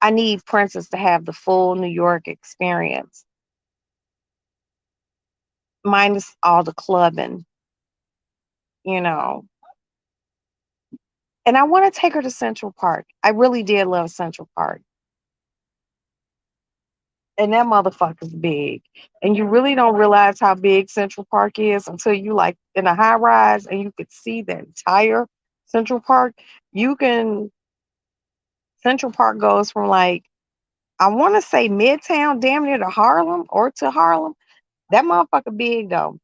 I need Princess to have the full New York experience, minus all the clubbing, you know. And I want to take her to Central Park. I really did love Central Park. And that motherfucker's big. And you really don't realize how big Central Park is until you like in a high rise and you could see the entire Central Park. You can Central Park goes from like I want to say Midtown, damn near to Harlem or to Harlem. That motherfucker big though.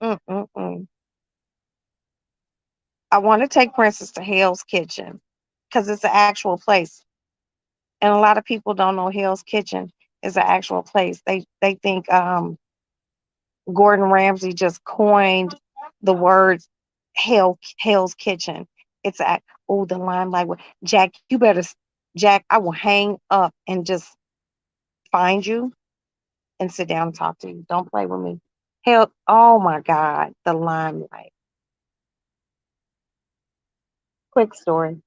Mm-mm-mm. I want to take Princess to Hell's Kitchen because it's an actual place, and a lot of people don't know Hell's Kitchen is an actual place. They think Gordon Ramsay just coined the word Hell's Kitchen. It's at oh the limelight. Jack, you better Jack. I will hang up and just find you and sit down and talk to you. Don't play with me. Hell, oh my God, the limelight. Quick story.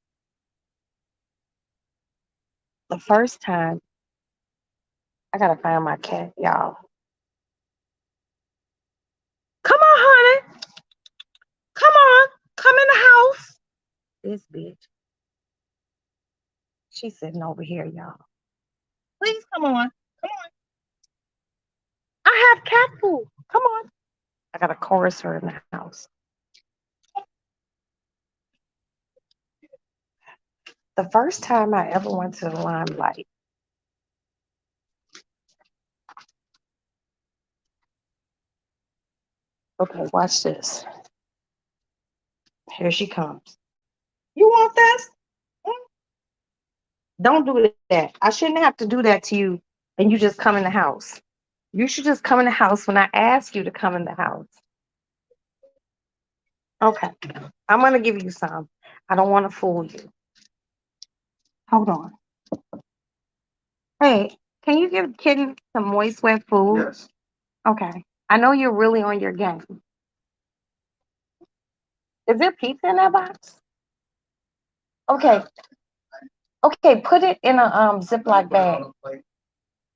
The first time I gotta find my cat, y'all. Come on, honey. Come on. Come in the house. This bitch. She's sitting over here, y'all. Please come on. Come on. I have cat food. Come on. I gotta chorus her in the house. The first time I ever went to the limelight. Okay, watch this. Here she comes. You want this? Don't do that. I shouldn't have to do that to you and you just come in the house. You should just come in the house when I ask you to come in the house. Okay. I'm going to give you some. I don't want to fool you. Hold on. Hey, can you give kitten some moist wet food? Yes. Okay. I know you're really on your game. Is there pizza in that box? Okay. Okay, put it in a Ziploc bag.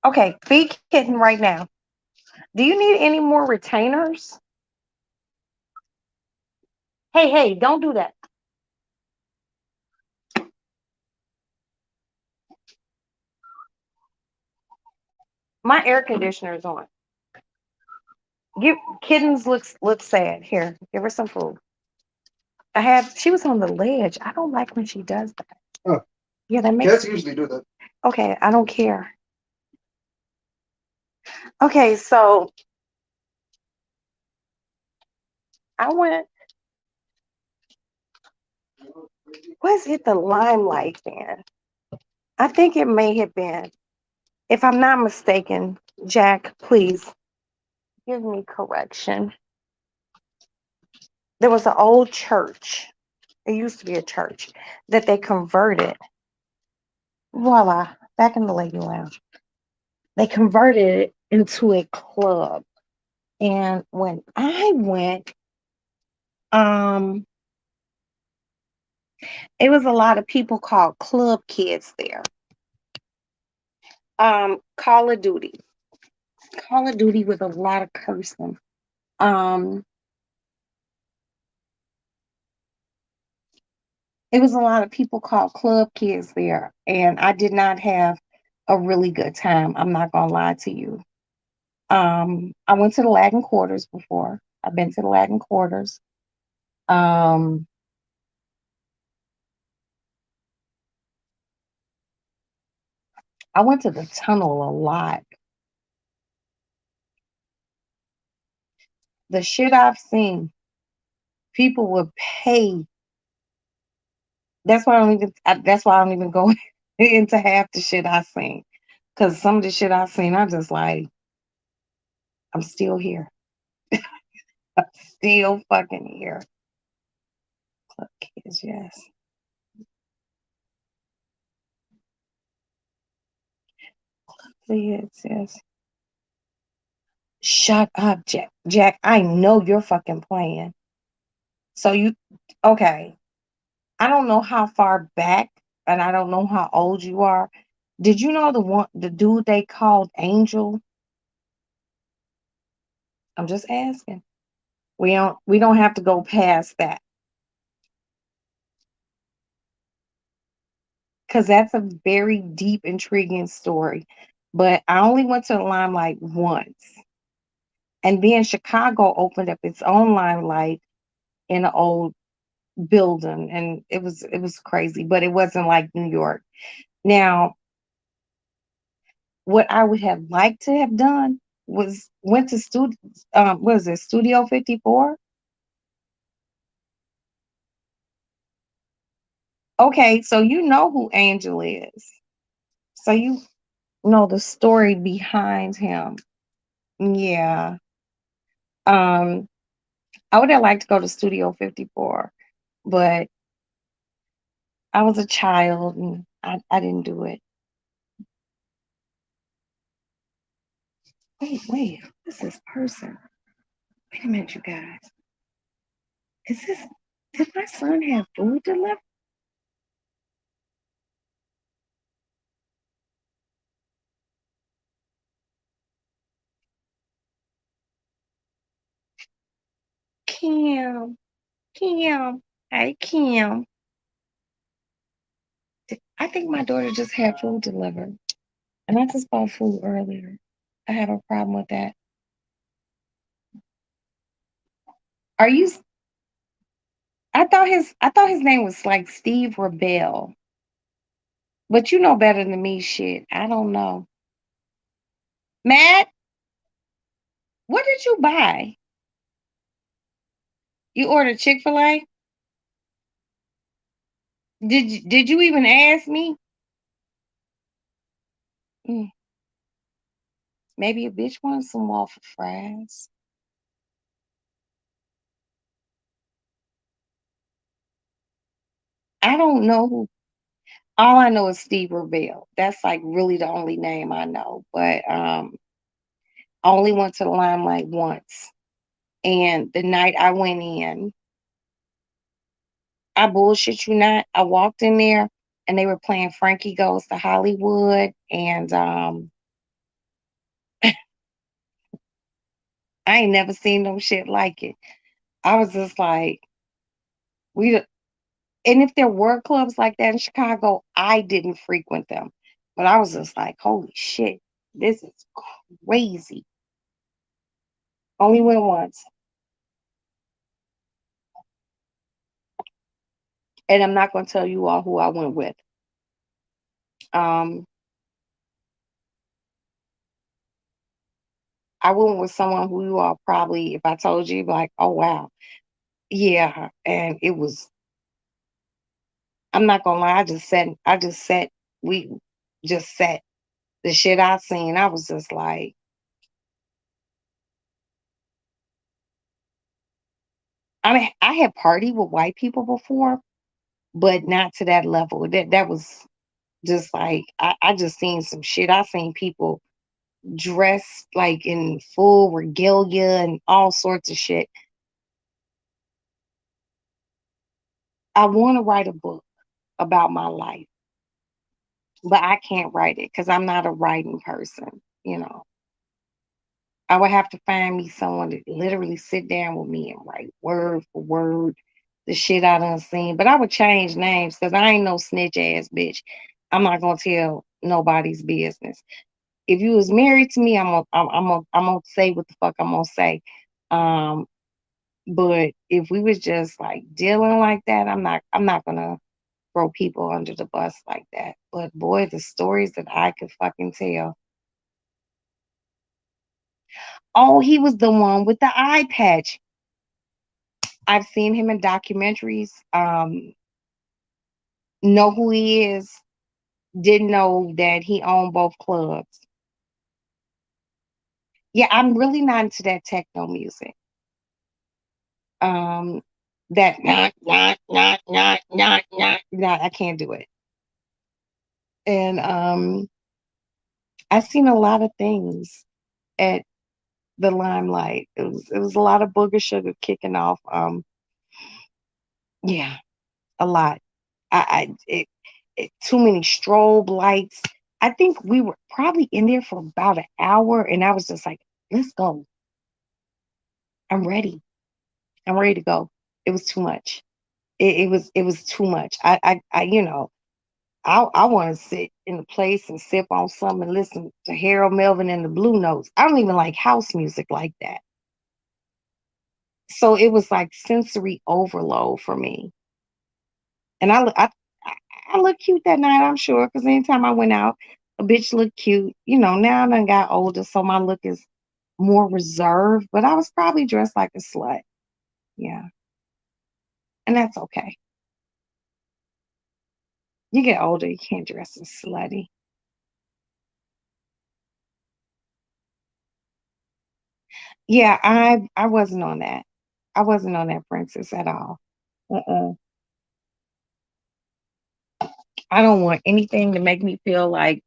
Okay, feed kitten right now. Do you need any more retainers? Hey, hey, don't do that. My air conditioner is on. Give kittens looks sad. Here, give her some food. She was on the ledge. I don't like when she does that. Oh. Yeah, that makes cats usually do that. Okay, I don't care. Okay, so I went was it the limelight then? I think it may have been. If I'm not mistaken, Jack, please give me correction. There was an old church. It used to be a church that they converted. Voila, back in the lady lounge. They converted it into a club. And when I went, um, it was a lot of people called club kids there. Call of Duty. Call of Duty with a lot of cursing. Um, It was a lot of people called club kids there, and I did not have a really good time. I'm not gonna lie to you. I went to the Latin Quarters before. I've been to the Latin Quarters. Um, I went to the tunnel a lot. The shit I've seen, people would pay. That's why I don't even go into half the shit I seen. Cause some of the shit I seen, I'm just like, I'm still here. I'm still fucking here. Club kids, yes. Kids, yes. Shut up, Jack. Jack, I know you're fucking playing. So you, okay. I don't know how far back, and I don't know how old you are. Did you know the dude they called Angel? I'm just asking. We don't have to go past that because that's a very deep, intriguing story. But I only went to the Limelight once, and then Chicago opened up its own Limelight in an old building, and it was crazy, but it wasn't like New York. Now, what I would have liked to have done was went to what is it, Studio 54? Okay, so you know who Angel is. So you know the story behind him. Yeah. Um, I would have liked to go to Studio 54, but I was a child and I didn't do it. Wait, who's this person? Wait a minute, you guys. Is this did my son have food delivered? Kim, Kim, hey Kim. I think my daughter just had food delivered, and I just bought food earlier. I have a problem with that. Are you? I thought his name was like Steve Rebel, but you know better than me. Shit, I don't know. Matt, what did you buy? You ordered Chick-fil-A? Did you even ask me? Mm, maybe a bitch wants some waffle fries. I don't know who. All I know is Steve Rebel. That's like really the only name I know. But I only went to the Limelight once. And the night I went in, I bullshit you not. I walked in there and they were playing Frankie Goes to Hollywood. And I ain't never seen no shit like it. I was just like, we, and if there were clubs like that in Chicago, I didn't frequent them. But I was just like, holy shit, this is crazy. Only went once. And I'm not going to tell you all who I went with. Um, I went with someone who you all probably, if I told you, like, oh wow, yeah. And it was, I'm not gonna lie, we just sat. The shit I seen, I was just like, I mean, I had partied with white people before, but not to that level. That was just like I just seen some shit. I seen people dressed like in full regalia and all sorts of shit. I want to write a book about my life, but I can't write it because I'm not a writing person. I would have to find me someone to literally sit down with me and write word for word the shit I done seen. But I would change names because I ain't no snitch ass bitch. I'm not gonna tell nobody's business. If you was married to me, I'm gonna say what the fuck I'm gonna say. Um, but if we was just like dealing like that, I'm not gonna throw people under the bus like that. But boy, the stories that I could fucking tell. Oh, he was the one with the eye patch. I've seen him in documentaries. Know who he is. Didn't know that he owned both clubs. Yeah, I'm really not into that techno music. Um, that not, I can't do it. And I've seen a lot of things at the Limelight. It was a lot of booger sugar kicking off. Yeah, a lot. Too many strobe lights. I think we were probably in there for about an hour, and I was just like, "Let's go. I'm ready. I'm ready to go." It was too much. It was too much. I want to sit in a place and sip on something and listen to Harold Melvin and the Blue Notes. I don't even like house music like that. So it was like sensory overload for me. And I look cute that night, I'm sure, because anytime I went out, a bitch looked cute. Now I done got older, so my look is more reserved, but I was probably dressed like a slut. Yeah. And that's okay. You get older, you can't dress as slutty. Yeah, I wasn't on that. I wasn't on that princess at all. Uh-uh. I don't want anything to make me feel like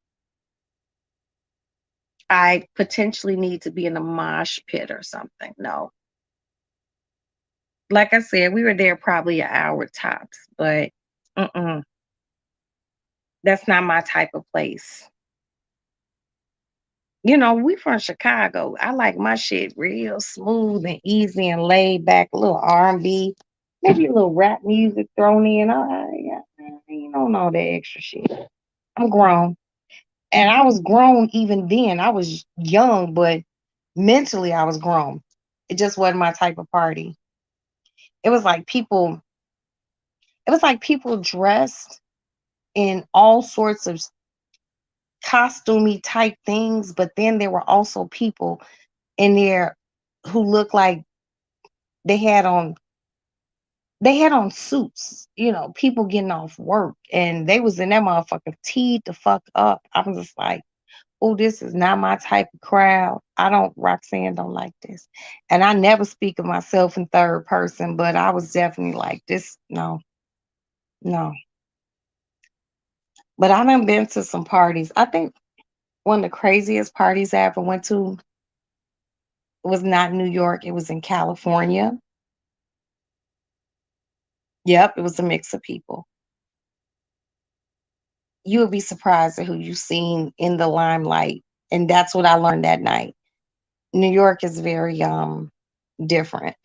I potentially need to be in a mosh pit or something. No. Like I said, we were there probably an hour tops, but mm-mm, that's not my type of place. We from Chicago. I like my shit real smooth and easy and laid back, a little R&B, maybe a little rap music thrown in. I ain't on all that extra shit. I'm grown. And I was grown even then. I was young, but mentally I was grown. It just wasn't my type of party. It was like people, it was like people dressed in all sorts of costumey type things, but then there were also people in there who looked like they had on they had on suits, people getting off work and they was in that motherfucker teed the fuck up. I was just like, oh, this is not my type of crowd. Roxanne don't like this. And I never speak of myself in third person, but I was definitely like, this, no, no. But I done been to some parties. I think one of the craziest parties I ever went to was not New York. It was in California. Yep, it was a mix of people. You would be surprised at who you seen in the limelight. And that's what I learned that night. New York is very different.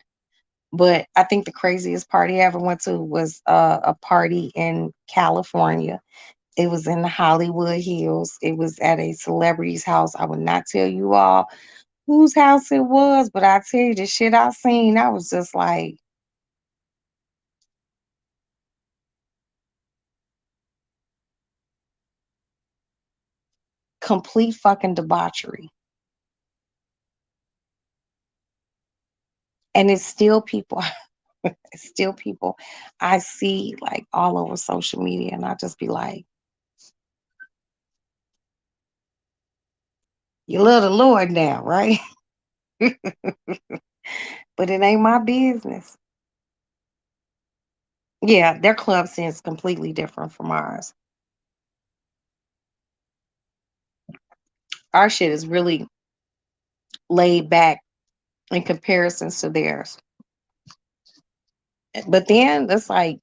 But I think the craziest party I ever went to was a party in California. It was in the Hollywood Hills. It was at a celebrity's house. I would not tell you all whose house it was, but I tell you the shit I seen, I was just like complete fucking debauchery. And it's still people, it's still people I see like all over social media, and I just be like, you love the Lord now, right? But it ain't my business. Yeah, their club scene is completely different from ours. Our shit is really laid back in comparisons to theirs. But then it's like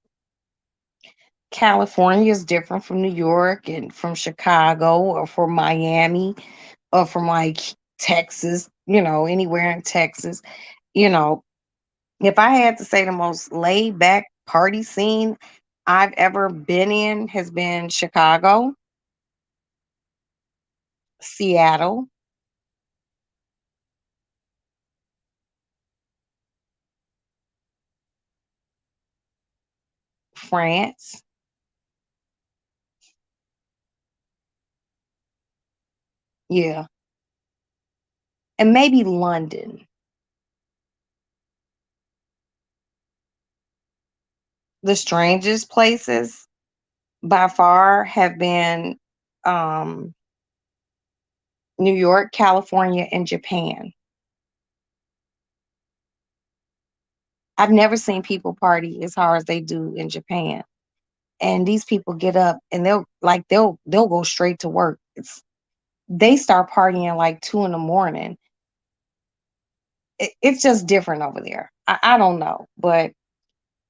California is different from New York and from Chicago or from Miami or from like Texas, anywhere in Texas. You know, if I had to say the most laid back party scene I've ever been in has been Chicago, Seattle, France, yeah, and maybe London. The strangest places by far have been um, New York, California, and Japan. I've never seen people party as hard as they do in Japan. And these people get up and they'll go straight to work. They start partying like 2 in the morning. It's just different over there. I don't know, but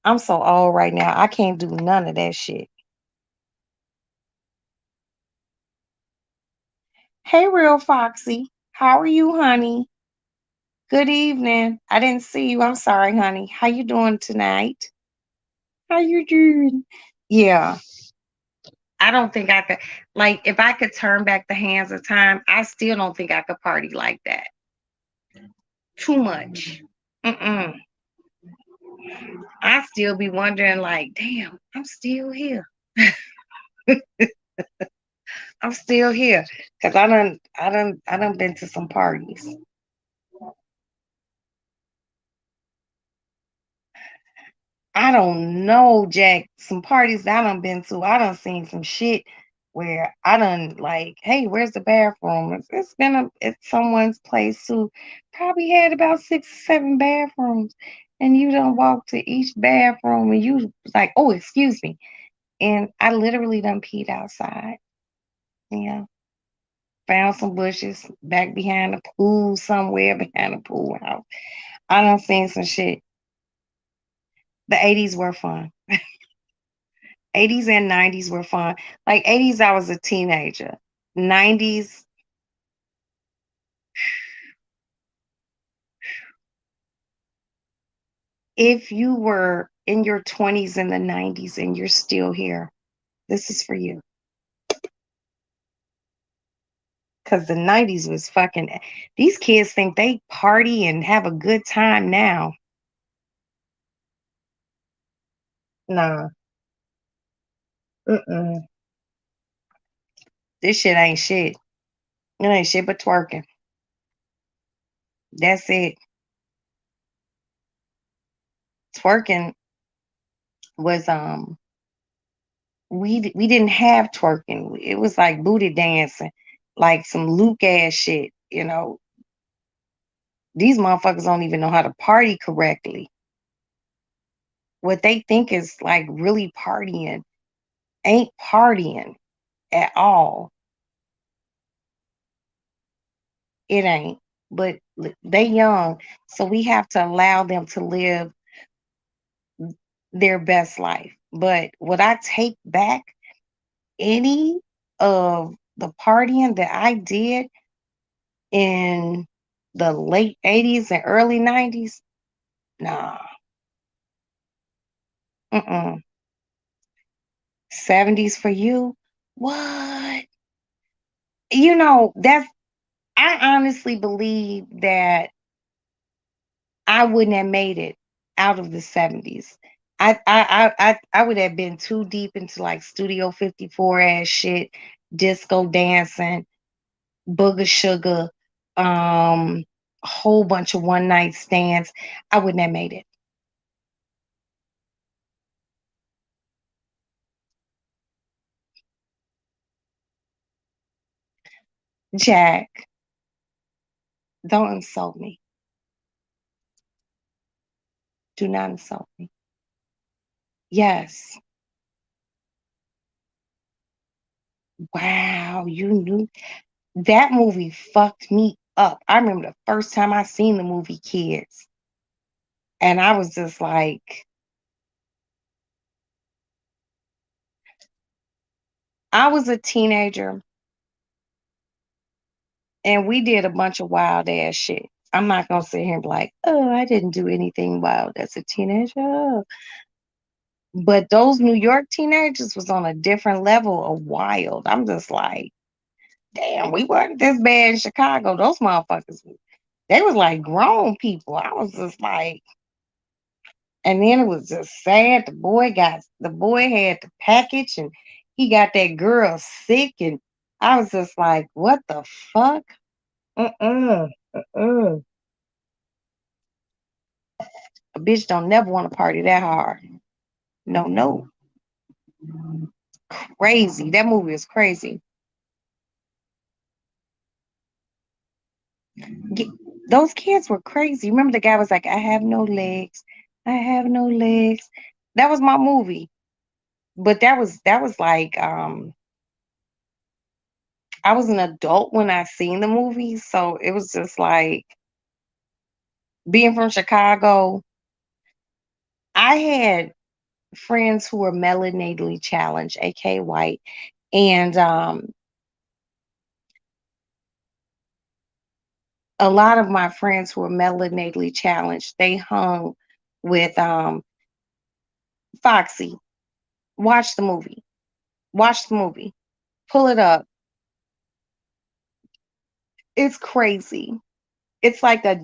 I'm so old right now. I can't do none of that shit. Hey, real Foxy, how are you, honey? Good evening. I didn't see you. I'm sorry, honey. How you doing tonight? How you doing? Yeah, I don't think I could. Like, if I could turn back the hands of time, I still don't think I could party like that. Too much. Mm-mm. I still be wondering, like, damn, I'm still here. I'm still here because I done been to some parties. I don't know, Jack. Some parties that I done been to, I done seen some shit where I done like, hey, where's the bathroom? It's been at someone's place who probably had about 6 or 7 bathrooms, and you done walk to each bathroom and you was like, oh, excuse me, and I literally done peed outside. Yeah, found some bushes back behind the pool somewhere behind the pool house. I done seen some shit. The 80s were fun. 80s and 90s were fun. Like 80s, I was a teenager. 90s, if you were in your 20s in the 90s and you're still here, this is for you. Because the 90s was fucking, these kids think they party and have a good time now. Nah, mm-mm. This shit ain't shit. It ain't shit but twerking. That's it. Twerking was we didn't have twerking. It was like booty dancing, like some Luke ass shit. These motherfuckers don't even know how to party correctly. What they think is like really partying ain't partying at all. It ain't. But they young, so we have to allow them to live their best life. But would I take back any of the partying that I did in the late 80s and early 90s? Nah. Mm-mm. 70s for you? What? That's I honestly believe that I wouldn't have made it out of the 70s. I would have been too deep into like Studio 54 ass shit, disco dancing, booger sugar, a whole bunch of one night stands. I wouldn't have made it. Jack, don't insult me. Do not insult me. Yes. Wow, you knew that movie fucked me up. I remember the first time I seen the movie Kids, and I was just like, I was a teenager and we did a bunch of wild ass shit. I'm not gonna sit here and be like, oh, I didn't do anything wild as a teenager. But those New York teenagers was on a different level of wild. I'm just like, damn, we weren't this bad in Chicago. Those motherfuckers, they was like grown people. I was just like, and then it was just sad. The boy had the package and he got that girl sick. And I was just like, what the fuck? Mm-mm. Mm-mm. A bitch don't never want to party that hard. No, no. Crazy. That movie is crazy. Ge- Those kids were crazy. Remember the guy was like, I have no legs. I have no legs. That was my movie. But that was like I was an adult when I seen the movie, so it was just like being from Chicago. I had friends who were melanatally challenged, aka white, and a lot of my friends who were melanatally challenged, they hung with Foxy. Watch the movie. Watch the movie. Pull it up. It's crazy. It's like I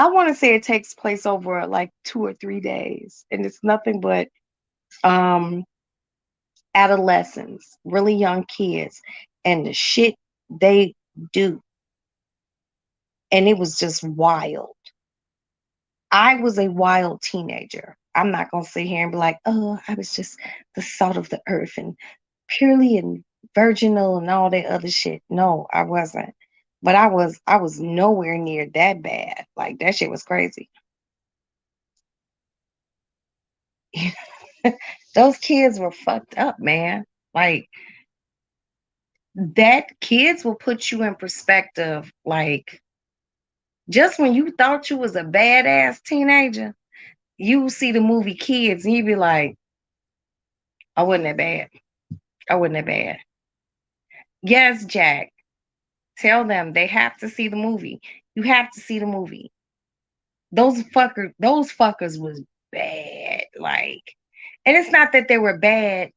want to say it takes place over like 2 or 3 days, and it's nothing but um adolescents, really young kids, and the shit they do. And it was just wild. I was a wild teenager. I'm not gonna sit here and be like, oh, I was just the salt of the earth and purely and virginal and all that other shit. No, I wasn't. But I was nowhere near that bad. Like that shit was crazy. Those kids were fucked up, man. Like that kids will put you in perspective. Like just when you thought you was a badass teenager, you see the movie Kids and you be like, I wasn't that bad. I wasn't that bad. Yes, Jack. Tell them they have to see the movie. You have to see the movie. Those fuckers was bad. Like, and it's not that they were bad.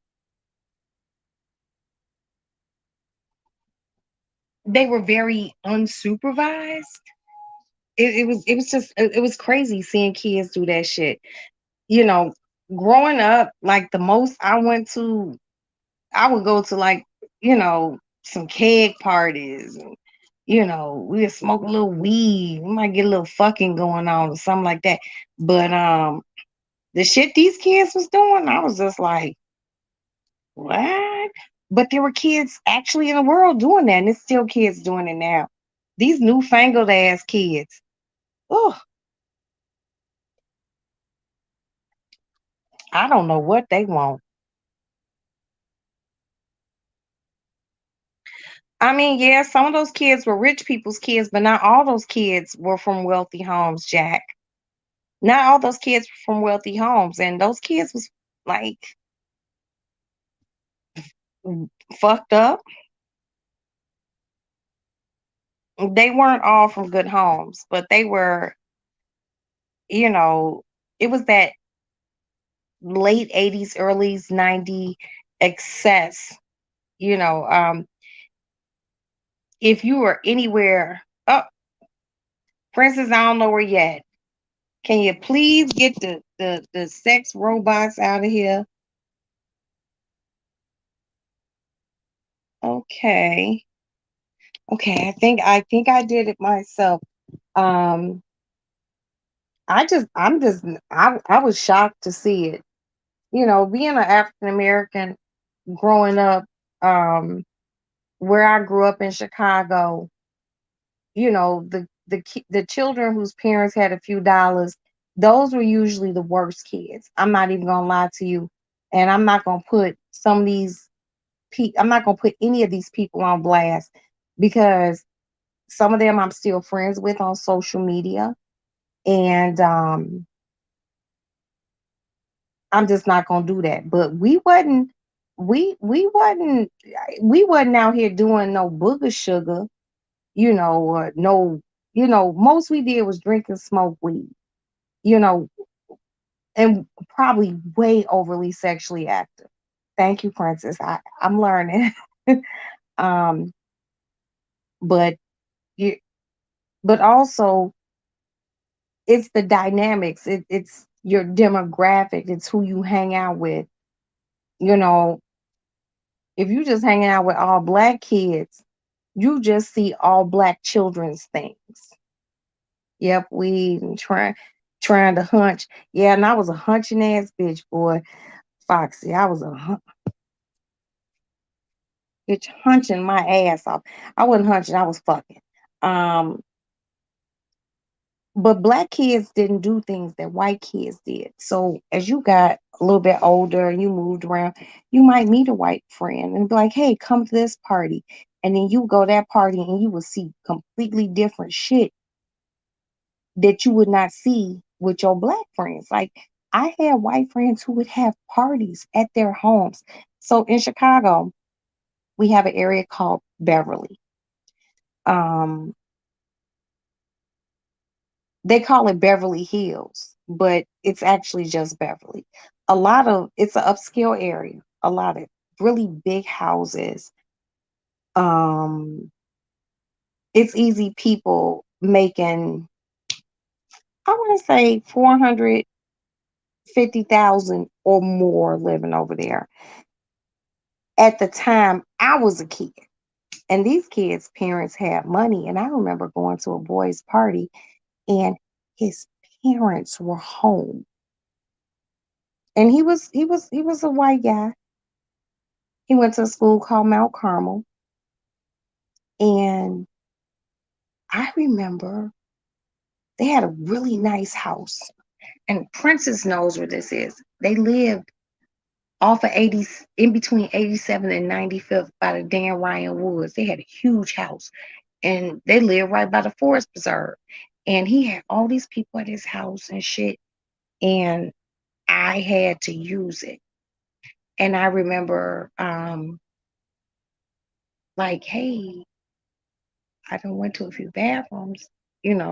They were very unsupervised. It was crazy seeing kids do that shit. You know, growing up, like the most I went to, I would go to like, some keg parties and we'd smoke a little weed. We might get a little fucking going on or something like that. But the shit these kids was doing, I was just like, what? But there were kids actually in the world doing that, and it's still kids doing it now. These newfangled ass kids. Oh, I don't know what they want. I mean, yeah, some of those kids were rich people's kids, but not all those kids were from wealthy homes, Jack. Not all those kids were from wealthy homes, and those kids was like fucked up. They weren't all from good homes, but they were, you know, it was that late 80s, early 90s excess. You know, if you were anywhere, oh, Princess, I don't know where yet. Can you please get the sex robots out of here? Okay. Okay, I think I did it myself. Um I was shocked to see it. Being an African American growing up, where I grew up in Chicago, the children whose parents had a few dollars, those were usually the worst kids. I'm not even gonna lie to you, and I'm not gonna put some of these I'm not gonna put any of these people on blast because some of them I'm still friends with on social media, and I'm just not gonna do that. But we wasn't out here doing no booger sugar, or no, most we did was drink and smoke weed. You know, and probably way overly sexually active. Thank you, Princess. I'm learning. um, but you, but also it's the dynamics. It's your demographic. It's who you hang out with. You know, if you just hanging out with all black kids, you just see all black children's things. Yep, we trying to hunch. Yeah, and I was a hunching ass bitch, boy. Foxy, I was a bitch hunching my ass off. I wasn't hunching, I was fucking. Um, but black kids didn't do things that white kids did. So as you got a little bit older and you moved around, you might meet a white friend and be like, "Hey, come to this party," and then you go to that party and you will see completely different shit that you would not see with your black friends. Like I had white friends who would have parties at their homes. So in Chicago, we have an area called Beverly. Um, they call it Beverly Hills, but it's actually just Beverly. It's an upscale area. A lot of really big houses. Um, it's easy people making, I want to say 450,000 or more living over there. At the time I was a kid. And these kids' parents had money. And I remember going to a boy's party and his parents were home. And he was a white guy. He went to a school called Mount Carmel. And I remember they had a really nice house. And Princess knows where this is. They lived off of 80, in between 87 and 95th by the Dan Ryan Woods. They had a huge house. And they lived right by the forest preserve. And he had all these people at his house and shit. And I had to use it. And I remember like, hey, I done went to a few bathrooms.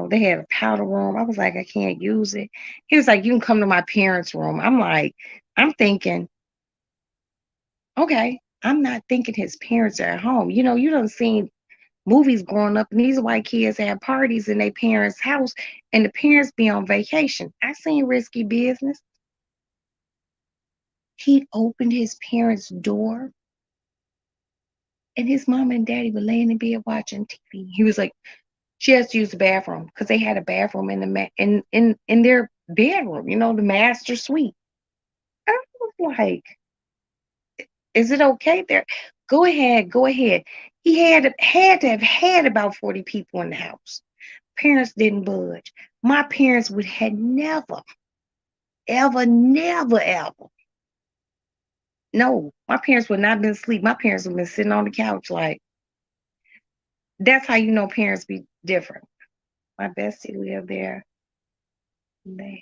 They had a powder room. I was like, I can't use it. He was like, you can come to my parents' room. I'm thinking, okay, I'm not thinking his parents are at home. You don't seen movies growing up, and these white kids have parties in their parents' house, and the parents be on vacation. I seen Risky Business. He opened his parents' door, and his mom and daddy were laying in bed watching TV. He was like, she has to use the bathroom because they had a bathroom in the in their bedroom, the master suite. I was like, is it okay there? Go ahead, go ahead. He had to have had about 40 people in the house. Parents didn't budge. My parents would had never, ever, never, ever. No, my parents would not been asleep. My parents would been sitting on the couch like that's how you know parents be different. My bestie lived there. Man.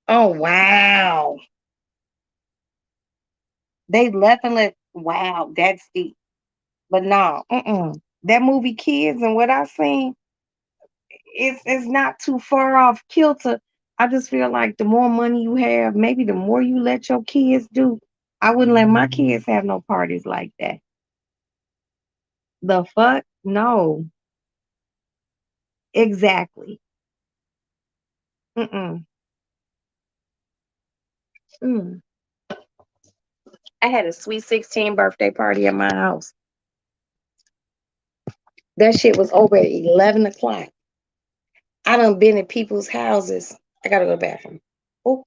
Oh wow. They left and let wow, that's deep. But no, that movie Kids and what I seen, it's not too far off kilter. I just feel like the more money you have, maybe the more you let your kids do. I wouldn't let my kids have no parties like that. The fuck? No. Exactly. Mm-mm. Mm. I had a sweet 16 birthday party at my house. That shit was over at 11 o'clock. I done been at people's houses. I gotta go to the bathroom. Oh,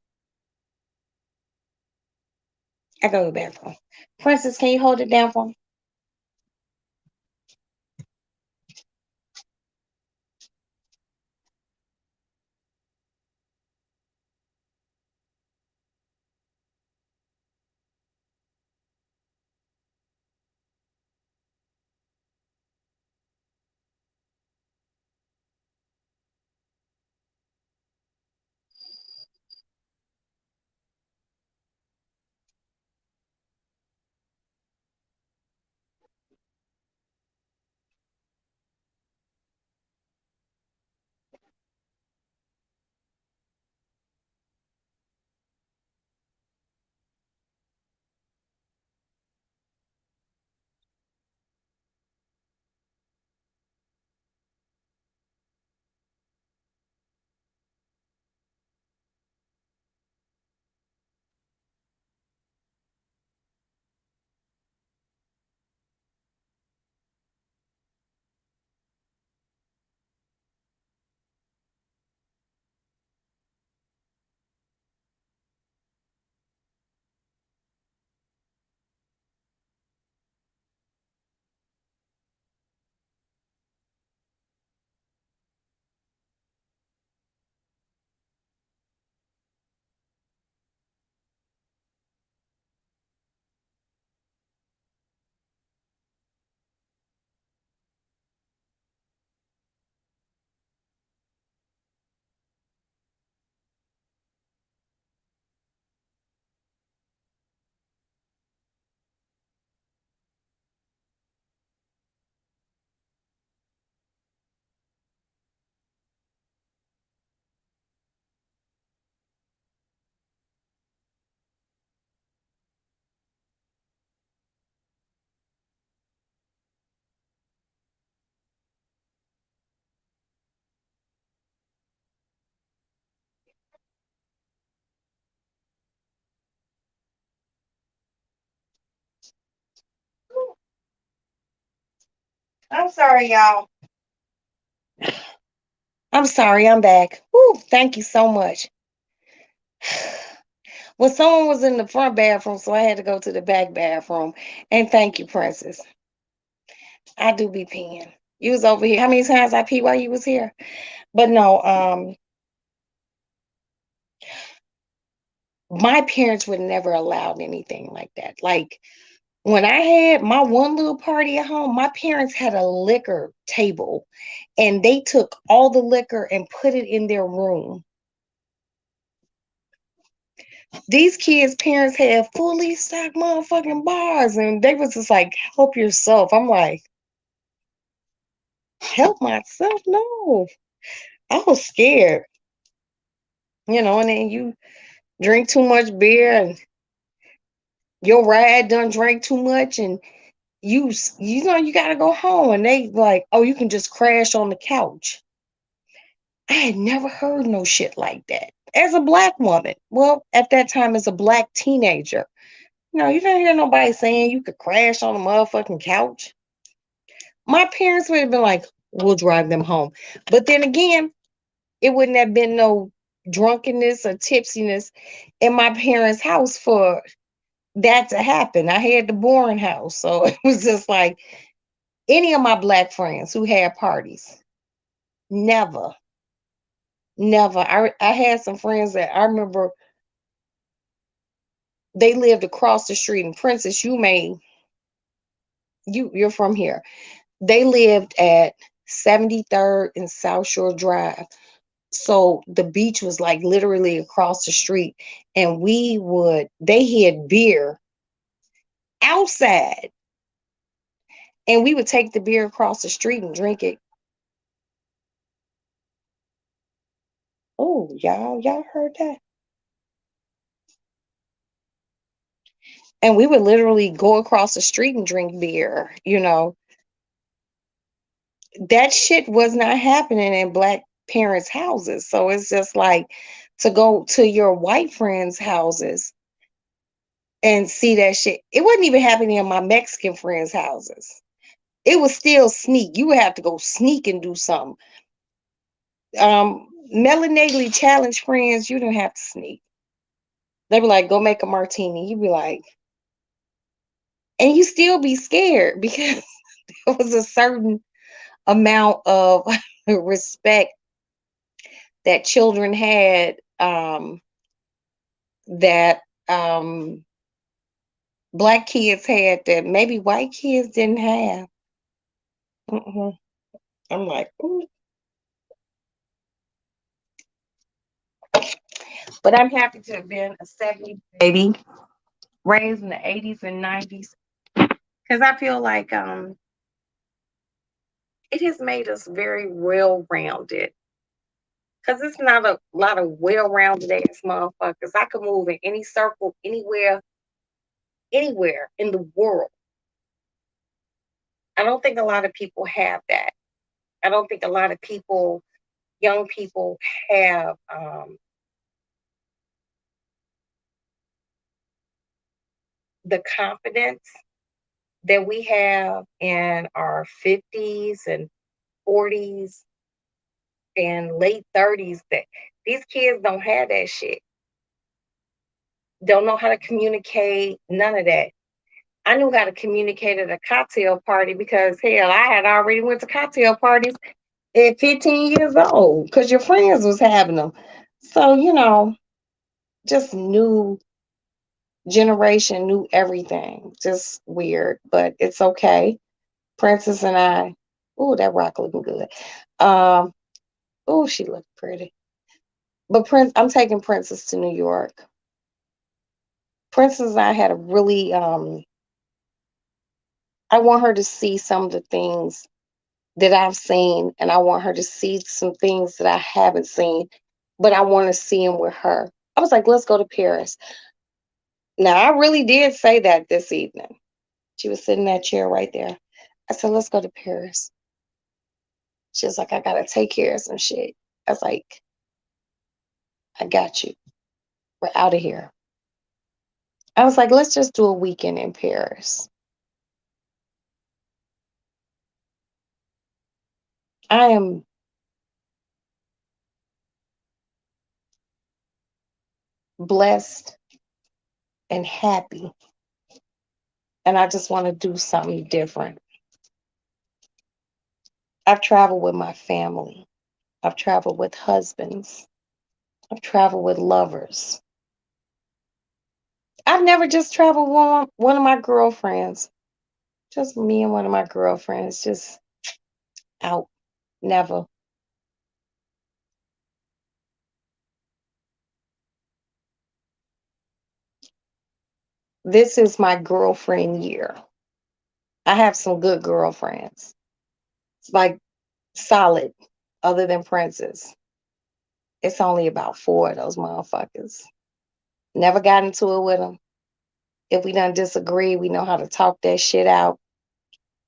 I gotta go to the bathroom. Princess, can you hold it down for me? I'm sorry, y'all. I'm sorry, I'm back. Whew, thank you so much. Well, someone was in the front bathroom, so I had to go to the back bathroom. And thank you, Princess. I do be peeing. You was over here. How many times I pee while you was here? But no, my parents would never allowed anything like that. Like when I had my one little party at home, my parents had a liquor table and they took all the liquor and put it in their room. These kids' parents had fully stocked motherfucking bars and they was just like, help yourself. I'm like, help myself? No. I was scared, and then you drink too much beer and your ride done drank too much and you gotta go home and they like, oh, you can just crash on the couch. I had never heard no shit like that. As a black woman, well, at that time as a black teenager, you don't hear nobody saying you could crash on a motherfucking couch. My parents would have been like, we'll drive them home. But then again, it wouldn't have been no drunkenness or tipsiness in my parents' house for that to happen. I had the boring house. So it was just like any of my black friends who had parties, never, never. I had some friends that I remember they lived across the street in Princess. You're from here. They lived at 73rd and South Shore Drive. So the beach was like literally across the street. And they had beer outside. And we would take the beer across the street and drink it. Oh, y'all heard that? And we would literally go across the street and drink beer. That shit was not happening in black parents' houses. So it's just like to go to your white friends' houses and see that shit. It wasn't even happening in my Mexican friends' houses. It was still sneak. You would have to go sneak and do something. Melanated challenge friends, you didn't have to sneak. They be like, go make a martini. You be like, and you still be scared because there was a certain amount of respect that children had that black kids had that maybe white kids didn't have. Mm-mm. I'm like, ooh. But I'm happy to have been a 70s baby, raised in the 80s and 90s, because I feel like it has made us very well rounded. Because it's not a lot of well rounded ass motherfuckers. I could move in any circle, anywhere in the world. I don't think a lot of people have that. I don't think a lot of people, young people, have the confidence that we have in our 50s and 40s and late 30s. That these kids don't have that shit. Don't know how to communicate, none of that. I knew how to communicate at a cocktail party because hell, I had already went to cocktail parties at 15 years old because your friends was having them. So, just new generation, new everything. Just weird, but it's okay. Princess and I, oh, that rock looking good. Um, oh, she looked pretty. But I'm taking Princess to New York. Princess and I had a really I want her to see some of the things that I've seen, and I want her to see some things that I haven't seen, but I want to see them with her. I was like, let's go to Paris. Now, I really did say that this evening. She was sitting in that chair right there. I said, let's go to Paris. She was like, I got to take care of some shit. I was like, I got you. We're out of here. I was like, let's just do a weekend in Paris. I am blessed and happy, and I just want to do something different. I've traveled with my family. I've traveled with husbands. I've traveled with lovers. I've never just traveled with one of my girlfriends. Just me and one of my girlfriends, just out. Never. This is my girlfriend year. I have some good girlfriends. It's like solid, other than Princess. It's only about four of those motherfuckers. Never got into it with them. If we done disagree, we know how to talk that shit out.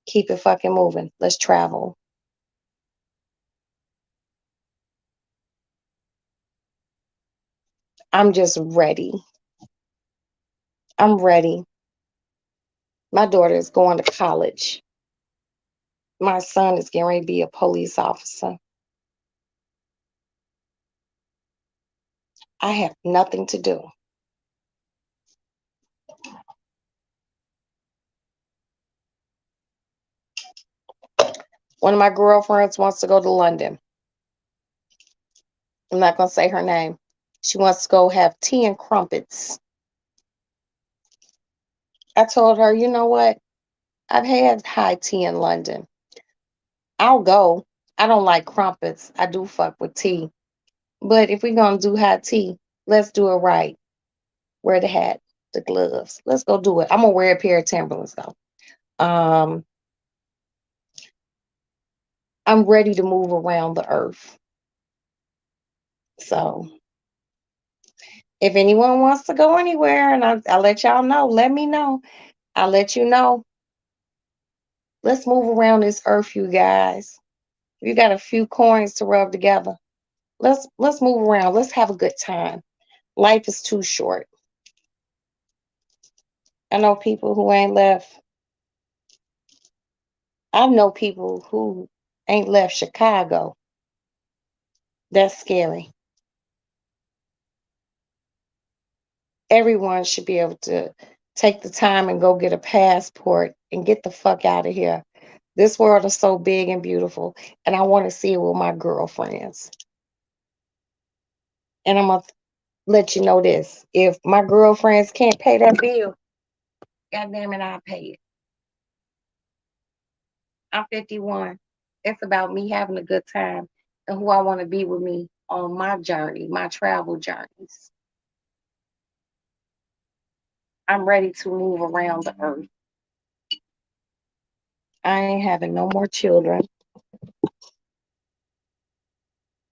Keep it fucking moving. Let's travel. I'm just ready. I'm ready. My daughter is going to college. My son is getting ready to be a police officer. I have nothing to do. One of my girlfriends wants to go to London. I'm not going to say her name. She wants to go have tea and crumpets. I told her, you know what? I've had high tea in London. I'll go. I don't like crumpets. I do fuck with tea. But if we're going to do high tea, let's do it right. Wear the hat, the gloves. Let's go do it. I'm going to wear a pair of Timberlands, though. Um, I'm ready to move around the earth. So if anyone wants to go anywhere, and I'll let y'all know, let me know. I'll let you know. Let's move around this earth, you guys. You got a few coins to rub together. Let's move around. Let's have a good time. Life is too short. I know people who ain't left. I know people who ain't left Chicago. That's scary. Everyone should be able to take the time and go get a passport and get the fuck out of here. This world is so big and beautiful, and I want to see it with my girlfriends. And I'm gonna let you know this: if my girlfriends can't pay that bill, goddamn it, I'll pay it. I'm 51. It's about me having a good time and who I want to be with me on my journey, my travel journeys. I'm ready to move around the earth. I ain't having no more children.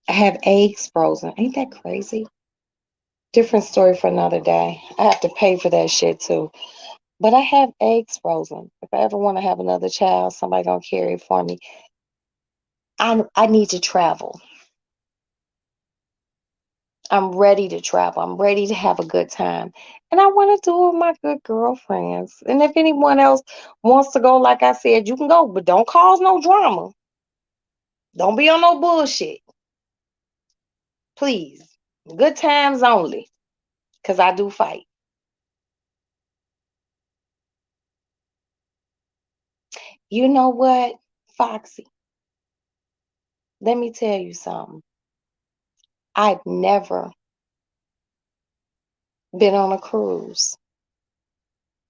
I have eggs frozen. Ain't that crazy? Different story for another day. I have to pay for that shit too. But I have eggs frozen. If I ever want to have another child, somebody gonna carry it for me. I need to travel. I'm ready to travel. I'm ready to have a good time. And I want to do it with my good girlfriends. And if anyone else wants to go, like I said, you can go, but don't cause no drama. Don't be on no bullshit. Please. Good times only. Because I do fight. You know what, Foxy? Let me tell you something. I've never been on a cruise.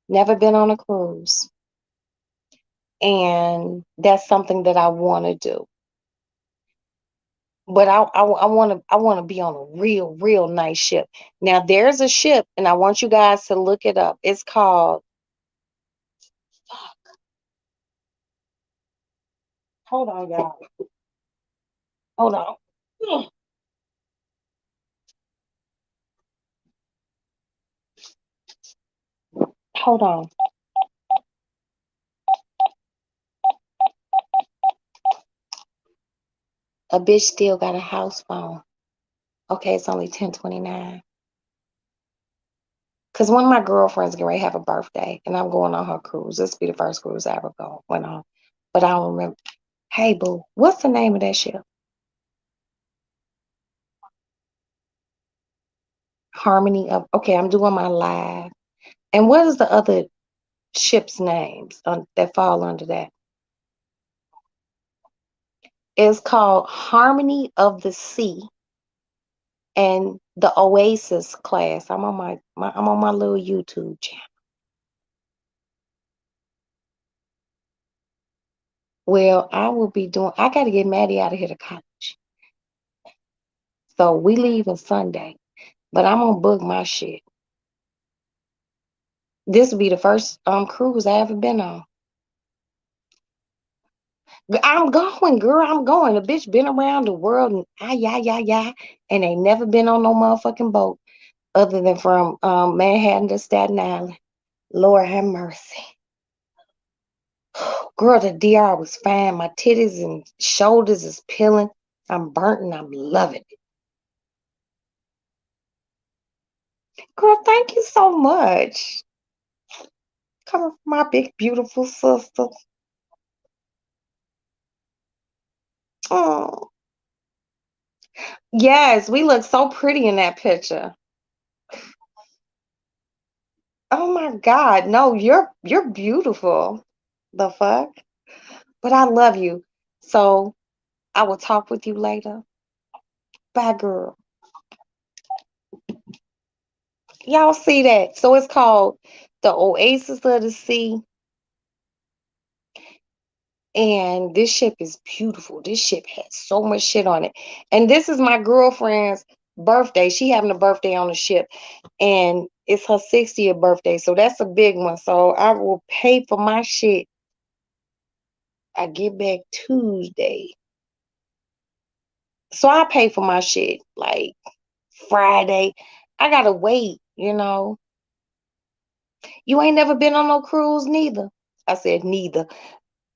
Never been on a cruise. And that's something that I want to do. But I want to be on a real nice ship. Now there's a ship, and I want you guys to look it up. It's called. Hold on, y'all. Hold on. Ugh. Hold on. A bitch still got a house phone. Okay, it's only 10:29. Cause one of my girlfriends getting ready to have a birthday, and I'm going on her cruise. This will be the first cruise I ever went on, but I don't remember. Hey, boo, what's the name of that ship? Harmony of. Okay, I'm doing my live. And what is the other ships' names that fall under that? It's called Harmony of the Sea and the Oasis class. I'm on I'm on my little YouTube channel. Well, I will be doing. I got to get Maddie out of here to college, so we leaving Sunday. But I'm gonna book my shit. This will be the first cruise I ever been on. I'm going, girl. I'm going. The bitch been around the world and yeah, and ain't never been on no motherfucking boat other than from Manhattan to Staten Island. Lord have mercy. Girl, the DR was fine. My titties and shoulders is peeling. I'm burnt and I'm loving it. Girl, thank you so much. Coming from my big, beautiful sister. Oh, yes, we look so pretty in that picture. Oh my God, no, you're beautiful. The fuck? But I love you. So I will talk with you later. Bye, girl. Y'all see that? So it's called the Oasis of the Sea. And this ship is beautiful. This ship has so much shit on it. And this is my girlfriend's birthday. She having a birthday on the ship. And it's her 60th birthday. So that's a big one. So I will pay for my shit. I get back Tuesday. So I pay for my shit like Friday. I gotta wait, you know. You ain't never been on no cruise, neither. I said neither.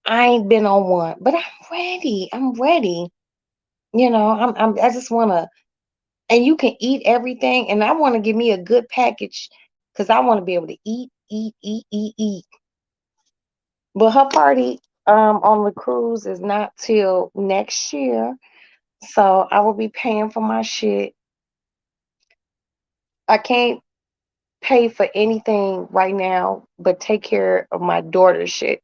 I ain't been on one, but I'm ready. I'm ready. You know, I just wanna, and you can eat everything, and I wanna give me a good package because I wanna be able to eat. But her party on the cruise is not till next year. So I will be paying for my shit. I can't pay for anything right now, but take care of my daughter's shit.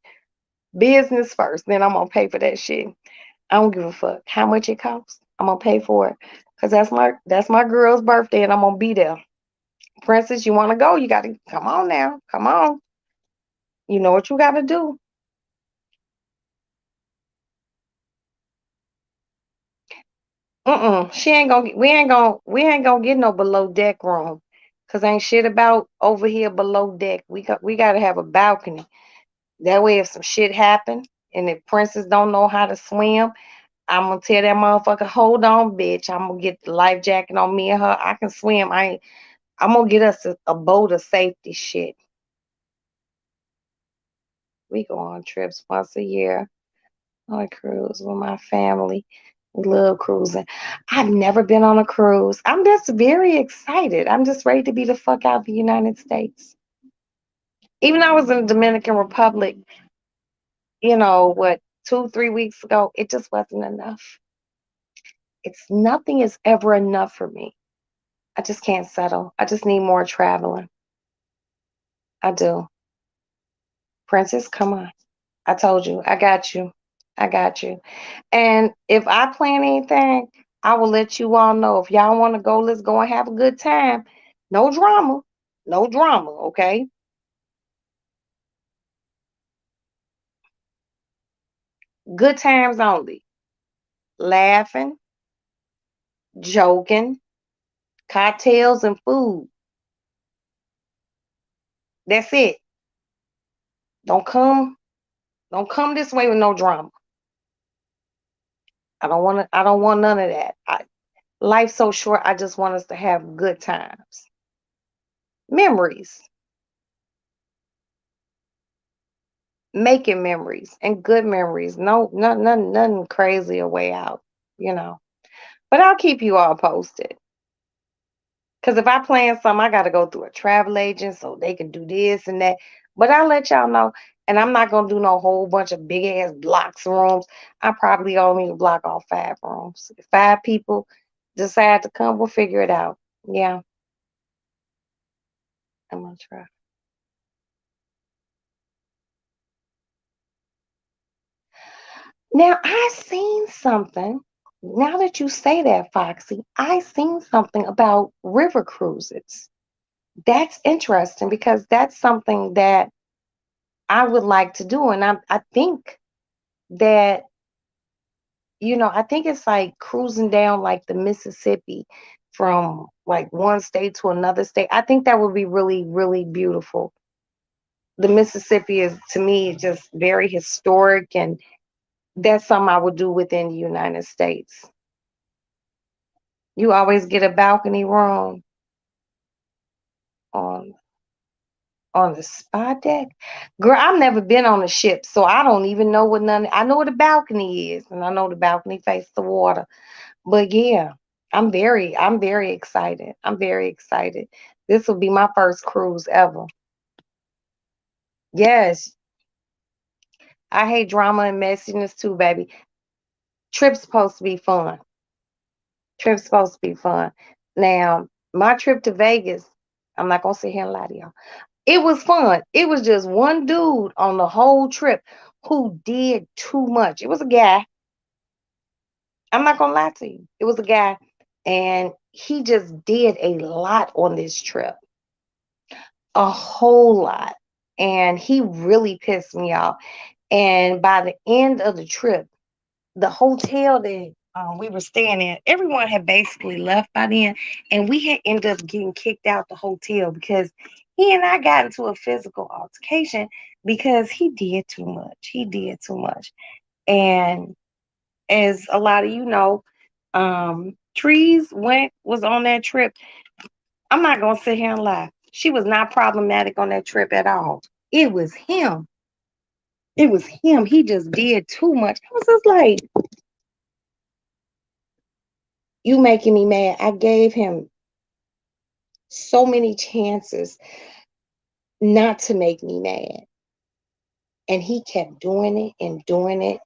Business first, then I'm gonna pay for that shit. I don't give a fuck how much it costs. I'm gonna pay for it because that's my girl's birthday, and I'm gonna be there. Princess, you want to go? You gotta come on now. Come on. You know what you gotta do. She ain't gonna. We ain't gonna get no below deck room, cause ain't shit about over here below deck. We gotta have a balcony. That way, if some shit happen and if Princess don't know how to swim, I'm gonna tell that motherfucker, hold on, bitch. I'm gonna get the life jacket on me and her. I can swim. I'm gonna get us a boat of safety shit. We go on trips once a year on a cruise with my family. We love cruising. I've never been on a cruise. I'm just very excited. I'm just ready to be the fuck out of the United States. Even though I was in the Dominican Republic, what, 2, 3 weeks ago, it just wasn't enough. It's nothing is ever enough for me. I just can't settle. I just need more traveling. I do. Princess, come on. I told you. I got you. I got you. And if I plan anything, I will let you all know. If y'all want to go, let's go and have a good time. No drama. No drama, okay? Good times only. Laughing, joking, cocktails, and food. That's it. Don't come. Don't come this way with no drama. I don't want none of that. Life's so short. I just want us to have good times. Memories. Making memories and good memories. No, nothing crazy or way out, you know. But I'll keep you all posted. Because if I plan something, I got to go through a travel agent so they can do this and that. But I'll let y'all know. And I'm not gonna do no whole bunch of big ass blocks of rooms. I probably only block off 5 rooms. If 5 people decide to come, we'll figure it out. Yeah, I'm gonna try. Now I seen something. Now that you say that, Foxy, I seen something about river cruises. That's interesting because that's something that I would like to do. And I think that, I think it's like cruising down like the Mississippi from like one state to another state. I think that would be really, really beautiful. The Mississippi is to me just very historic, and that's something I would do within the United States. You always get a balcony room on on the spa deck. Girl, I've never been on a ship, so I don't even know what none. I know what a balcony is, and I know the balcony faces the water. But yeah, I'm very excited. I'm very excited. This will be my first cruise ever. Yes, I hate drama and messiness too, baby. Trip's supposed to be fun. Trip's supposed to be fun. Now, my trip to Vegas, I'm not gonna sit here and lie to y'all. It was fun. It was just one dude on the whole trip who did too much. It was a guy. I'm not gonna lie to you. It was a guy, and he just did a lot on this trip, a whole lot. And he really pissed me off. And by the end of the trip, the hotel that we were staying in, everyone had basically left by then, and we had ended up getting kicked out the hotel because he and I got into a physical altercation because he did too much. He did too much. And as a lot of you know, Trees went was on that trip. I'm not gonna sit here and lie. She was not problematic on that trip at all. It was him. It was him. He just did too much. I was just like, you making me mad. I gave him so many chances not to make me mad. And he kept doing it and doing it.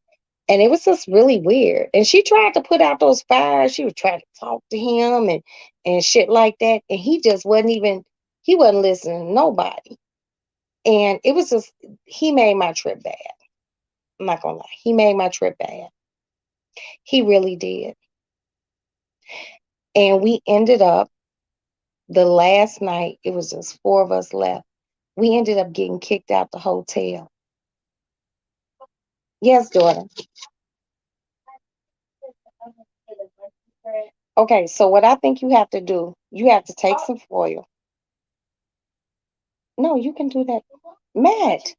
And it was just really weird. And she tried to put out those fires. She was trying to talk to him and shit like that. And he just he wasn't listening to nobody. And it was just, he made my trip bad. I'm not gonna lie. He made my trip bad. He really did. And we ended up the last night, it was just 4 of us left. We ended up getting kicked out the hotel. Yes, daughter. Okay, so what I think you have to do, you have to take some foil. No, you can do that. Matt,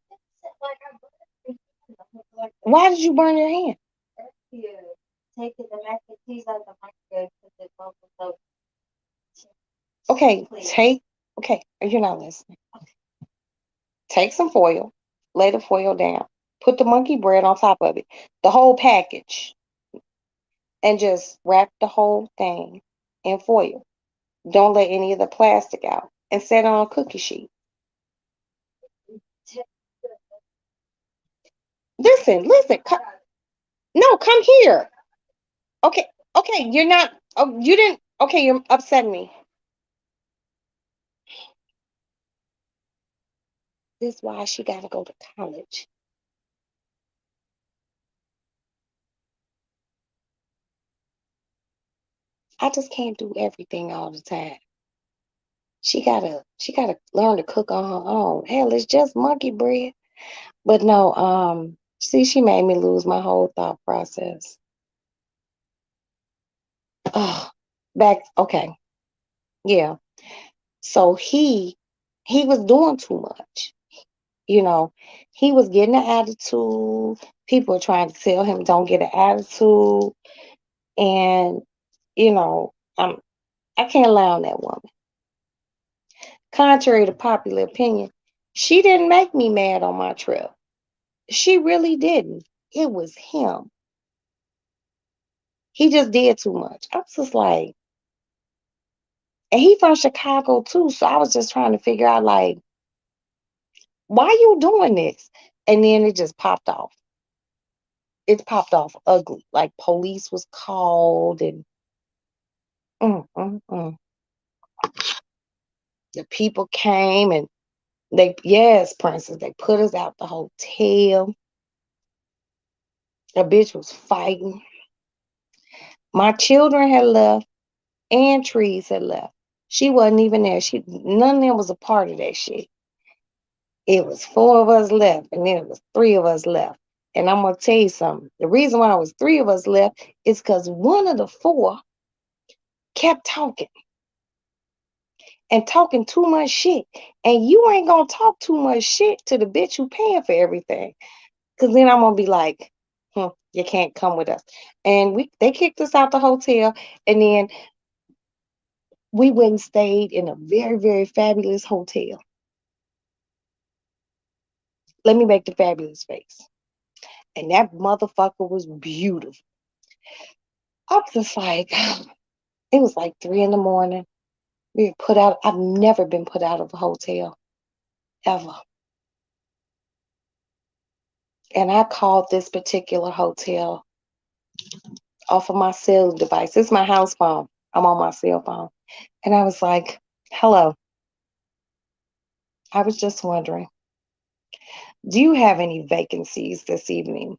why did you burn your hand? Okay, okay, you're not listening. Take some foil, lay the foil down, put the monkey bread on top of it, the whole package, and just wrap the whole thing in foil. Don't let any of the plastic out and set it on a cookie sheet. Listen, listen. No, come here. Okay, okay, you're not. Oh, you didn't. Okay, you're upsetting me. This is why she got to go to college. I just can't do everything all the time. She gotta learn to cook on her own. Hell, it's just monkey bread. But no, see, she made me lose my whole thought process. Oh, okay, yeah. So he was doing too much. You know, he was getting an attitude. People were trying to tell him don't get an attitude, and you know, I can't lie on that woman. Contrary to popular opinion, she didn't make me mad on my trip. She really didn't. It was him. He just did too much. I was just like, and he from Chicago too, so I was just trying to figure out like, why you doing this? And then it just popped off. It popped off ugly. Like police was called and mm, mm, mm. The people came and yes, Princess, they put us out the hotel. A bitch was fighting. My children had left and Trees had left. She wasn't even there. None of them was a part of that shit. It was four of us left, and then it was three of us left. And I'm gonna tell you something. The reason why it was three of us left is because one of the four kept talking and talking too much shit. And you ain't gonna talk too much shit to the bitch who paying for everything. Cause then I'm gonna be like, you can't come with us. And they kicked us out the hotel, and then we went and stayed in a very, very fabulous hotel. Let me make the fabulous face. And that motherfucker was beautiful. I'm just like, it was like 3 a.m. We were put out. I've never been put out of a hotel ever. And I called this particular hotel off of my cell device. It's my house phone. I'm on my cell phone. And I was like, hello. I was just wondering, do you have any vacancies this evening?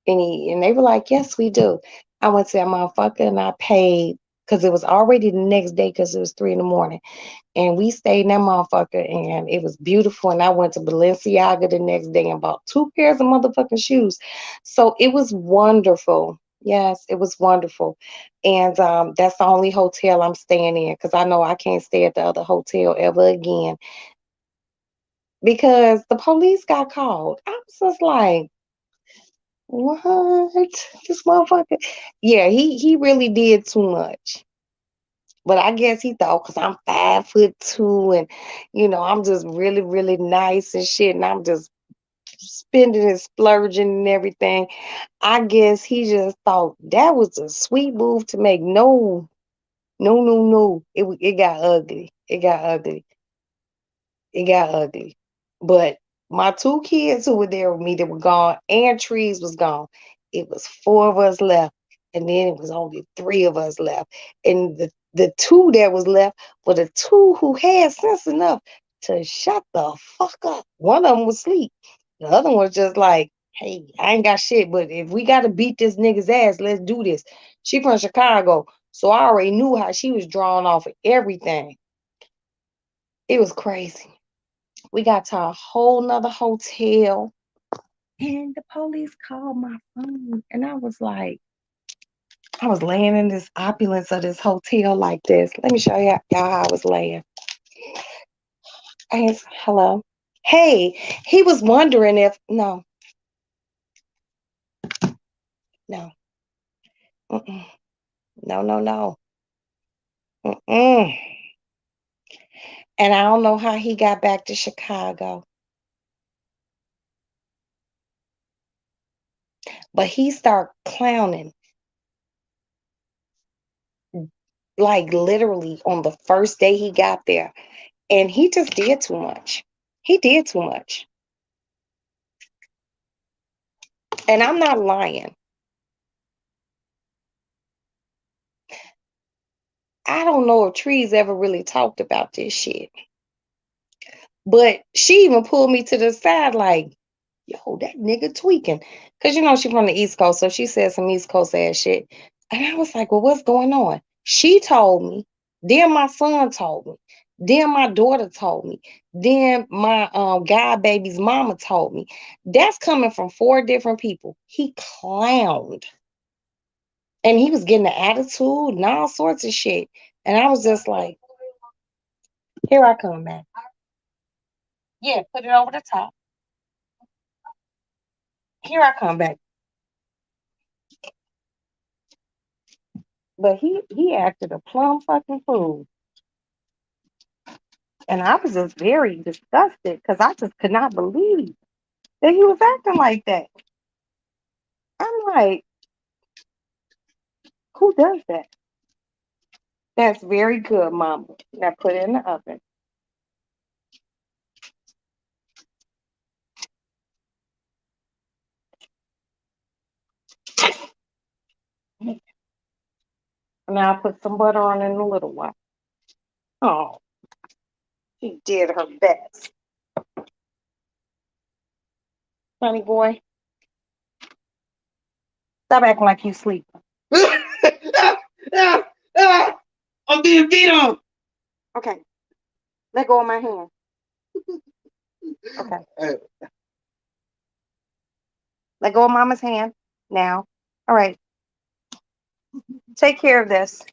Any? And they were like, yes, we do. I went to that motherfucker and I paid because it was already the next day because it was 3 a.m. And we stayed in that motherfucker and it was beautiful. And I went to Balenciaga the next day and bought 2 pairs of motherfucking shoes. So it was wonderful. Yes, it was wonderful. And that's the only hotel I'm staying in because I know I can't stay at the other hotel ever again because the police got called. I was just like, what? This motherfucker? Yeah, he really did too much. But I guess he thought because I'm 5'2" and I'm just really, really nice and shit, and I'm just spending and splurging and everything. I guess he just thought that was a sweet move to make. No, no, no, no. It got ugly. It got ugly. It got ugly. But my two kids who were there with me that were gone and Trees was gone. It was four of us left. And then it was only three of us left. And the two that was left were the two who had sense enough to shut the fuck up. One of them was asleep. The other one was just like, hey, I ain't got shit, but if we got to beat this nigga's ass, let's do this. She from Chicago. So I already knew how she was drawn off of everything. It was crazy. We got to a whole nother hotel and the police called my phone. And I was like, I was laying in this opulence of this hotel like this. Let me show y'all how I was laying. Hello. Hey, he was wondering if, no, no, mm-mm, no, no, no. Mm-mm. And I don't know how he got back to Chicago, but he started clowning like literally on the first day he got there. And he just did too much. He did too much. And I'm not lying. I don't know if Trees ever really talked about this shit. But she even pulled me to the side like, yo, that nigga tweaking. Because, she from the East Coast, so she said some East Coast ass shit. And I was like, well, what's going on? She told me. Then my son told me. Then my daughter told me. Then my guy baby's mama told me. That's coming from four different people. He clowned. And he was getting an attitude and all sorts of shit. And I was just like, here I come, man. Yeah, put it over the top. Here I come back. But he acted a plum fucking fool. And I was just very disgusted because I just could not believe that he was acting like that. I'm like, who does that? That's very good, mama. Now put it in the oven. Now I put some butter on in a little while. Oh, she did her best. Honey boy, stop acting like you sleep. I'm being beat on. Okay, let go of my hand. Okay, let go of mama's hand now. All right, take care of this.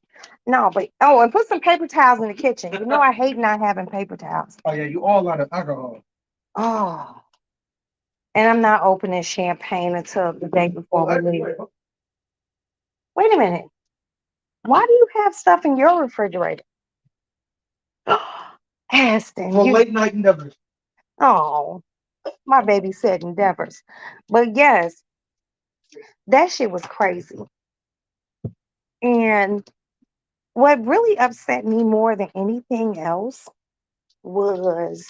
No, but oh, and put some paper towels in the kitchen. You know I hate not having paper towels. Oh yeah, you all out of alcohol. Oh, and I'm not opening champagne until the day before we leave. Wait a minute. Why do you have stuff in your refrigerator? Aston, For you. late night endeavors. Oh, my baby said endeavors. But yes, that shit was crazy. And what really upset me more than anything else was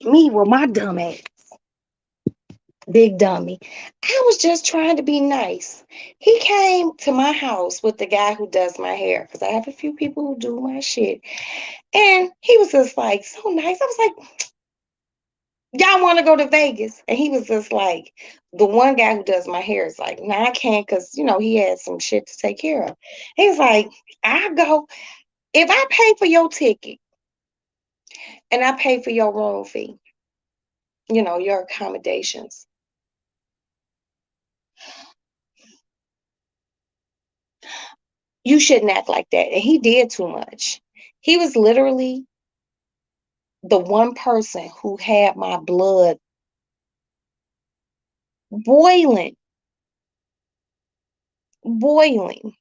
me with my dumb ass. Big dummy. I was just trying to be nice. He came to my house with the guy who does my hair because I have a few people who do my shit. And he was just like so nice. I was like, y'all want to go to Vegas? And he was just like, the one guy who does my hair is like, nah, I can't because, he had some shit to take care of. He's like, I go. If I pay for your ticket and I pay for your room fee, your accommodations, you shouldn't act like that. And he did too much. He was literally the one person who had my blood boiling, boiling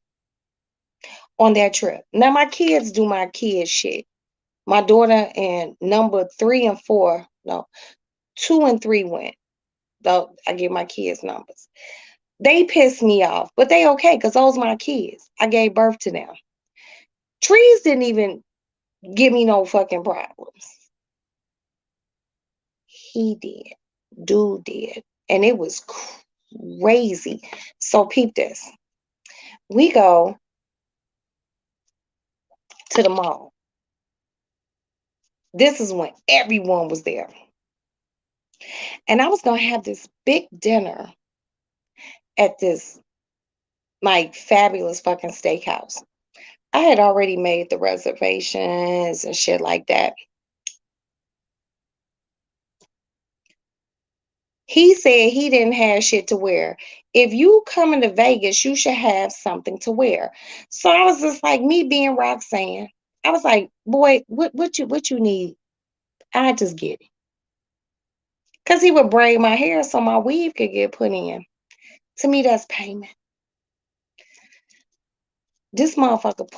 on that trip. Now my kids do my kids shit. My daughter and number 3 and 4, no, 2 and 3 went. Though I give my kids numbers. They pissed me off, but they okay because those my kids. I gave birth to them. Trees didn't even give me no fucking problems. He did. Dude did. And it was crazy. So peep this. We go to the mall. This is when everyone was there. And I was gonna have this big dinner at this like fabulous fucking steakhouse. I had already made the reservations and shit like that. He said he didn't have shit to wear. If you coming to Vegas, you should have something to wear. So I was just like me being Roxanne. I was like, boy, what you need? I just get it. Cause he would braid my hair so my weave could get put in. To me, that's payment. This motherfucker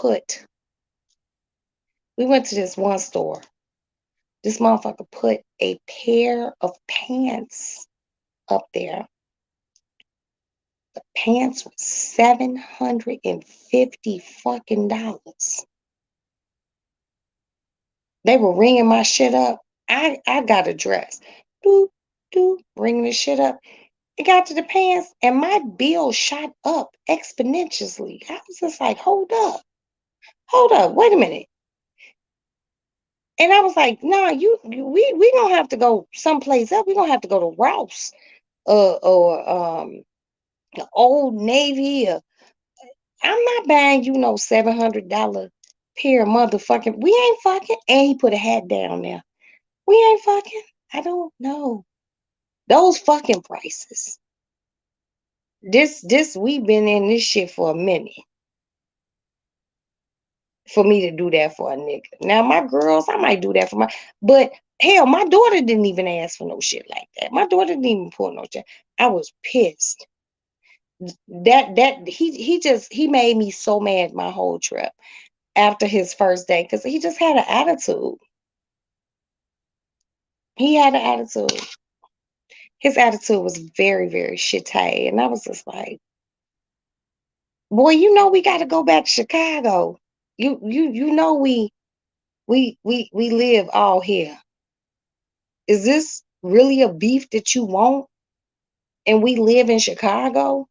we went to this one store. This motherfucker put a pair of pants up there. The pants was $750 fucking dollars. They were ringing my shit up. I got a dress. Doop, doop, ringing the shit up. It got to the pants and my bill shot up exponentially. I was just like, hold up, wait a minute. And I was like, nah, we don't have to go someplace else. We don't have to go to Ross or the Old Navy. I'm not buying you no $700 pair of motherfucking. We ain't fucking. And he put a hat down there. We ain't fucking. I don't know. Those fucking prices. This we've been in this shit for a minute for me to do that for a nigga. Now my girls, I might do that for but hell, my daughter didn't even ask for no shit like that. My daughter didn't even pull no shit. I was pissed. He made me so mad my whole trip after his first day because he just had an attitude. He had an attitude. His attitude was very, very shitty. And I was just like, boy, we gotta go back to Chicago. You know we live all here. Is this really a beef that you want? and we live in Chicago.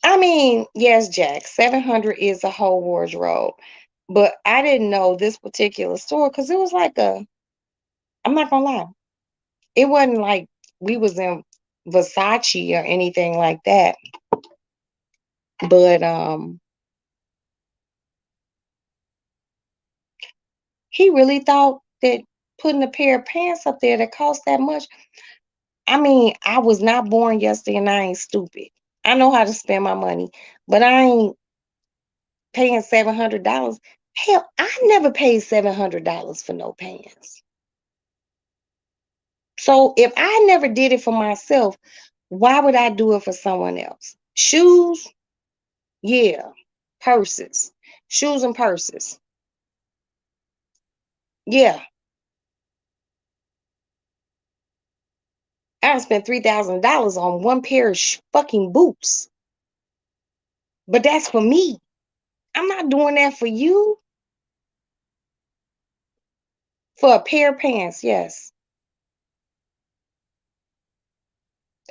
I mean, yes, Jack, 700 is a whole wardrobe. But I didn't know this particular store because it was like I'm not gonna lie. It wasn't like we was in Versace or anything like that. But he really thought that putting a pair of pants up there that cost that much. I mean, I was not born yesterday and I ain't stupid. I know how to spend my money, but I ain't paying $700. Hell, I never paid $700 for no pants. So if I never did it for myself, why would I do it for someone else? Shoes, yeah. Purses, shoes and purses, yeah. I spent $3,000 on one pair of fucking boots, but that's for me. I'm not doing that for you. For a pair of pants, yes.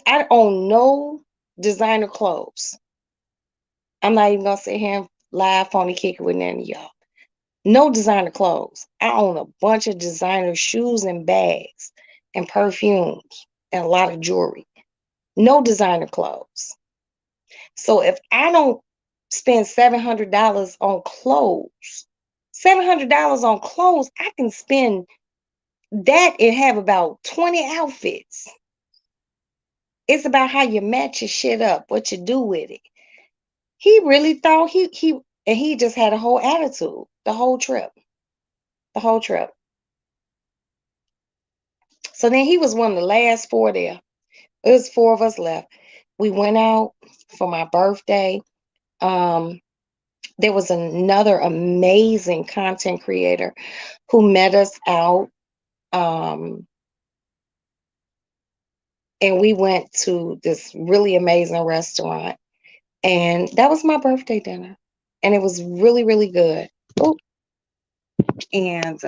I own no designer clothes. I'm not even gonna sit here and live phony kick it with none of y'all. No designer clothes. I own a bunch of designer shoes and bags and perfumes and a lot of jewelry. No designer clothes. So if I don't spend $700 on clothes, $700 on clothes, I can spend that and have about 20 outfits. It's about how you match your shit up, what you do with it. He really thought and he just had a whole attitude the whole trip. The whole trip. So then he was one of the last four there. It was four of us left. We went out for my birthday. Um, there was another amazing content creator who met us out. Um, and we went to this really amazing restaurant. And that was my birthday dinner. And it was really, really good. Ooh. And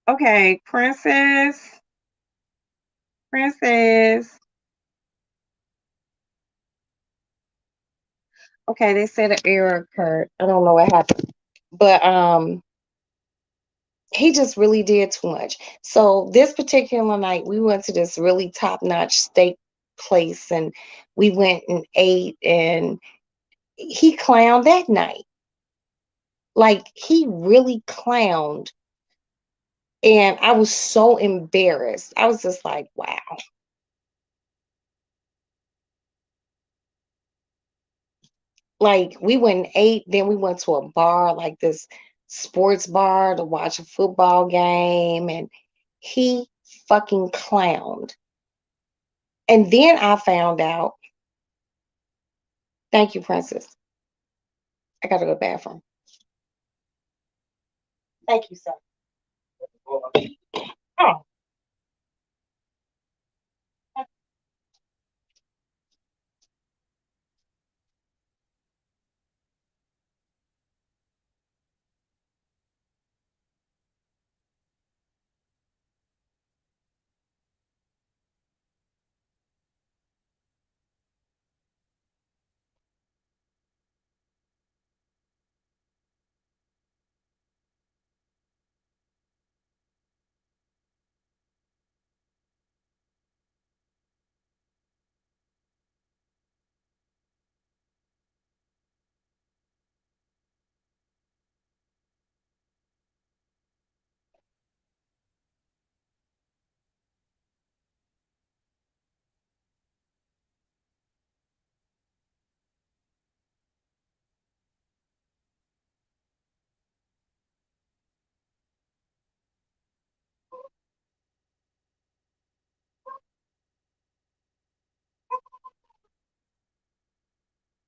okay, Princess. Okay, they said an error occurred. I don't know what happened. But he just really did too much. So this particular night, we went to this really top-notch steak place and we went and ate and he clowned that night. Like he really clowned. And I was so embarrassed. I was just like, wow. Like we went and ate, then we went to a bar, like this sports bar to watch a football game, and he fucking clowned. And then I found out, thank you, Princess. I gotta go to the bathroom. Thank you, sir. Oh,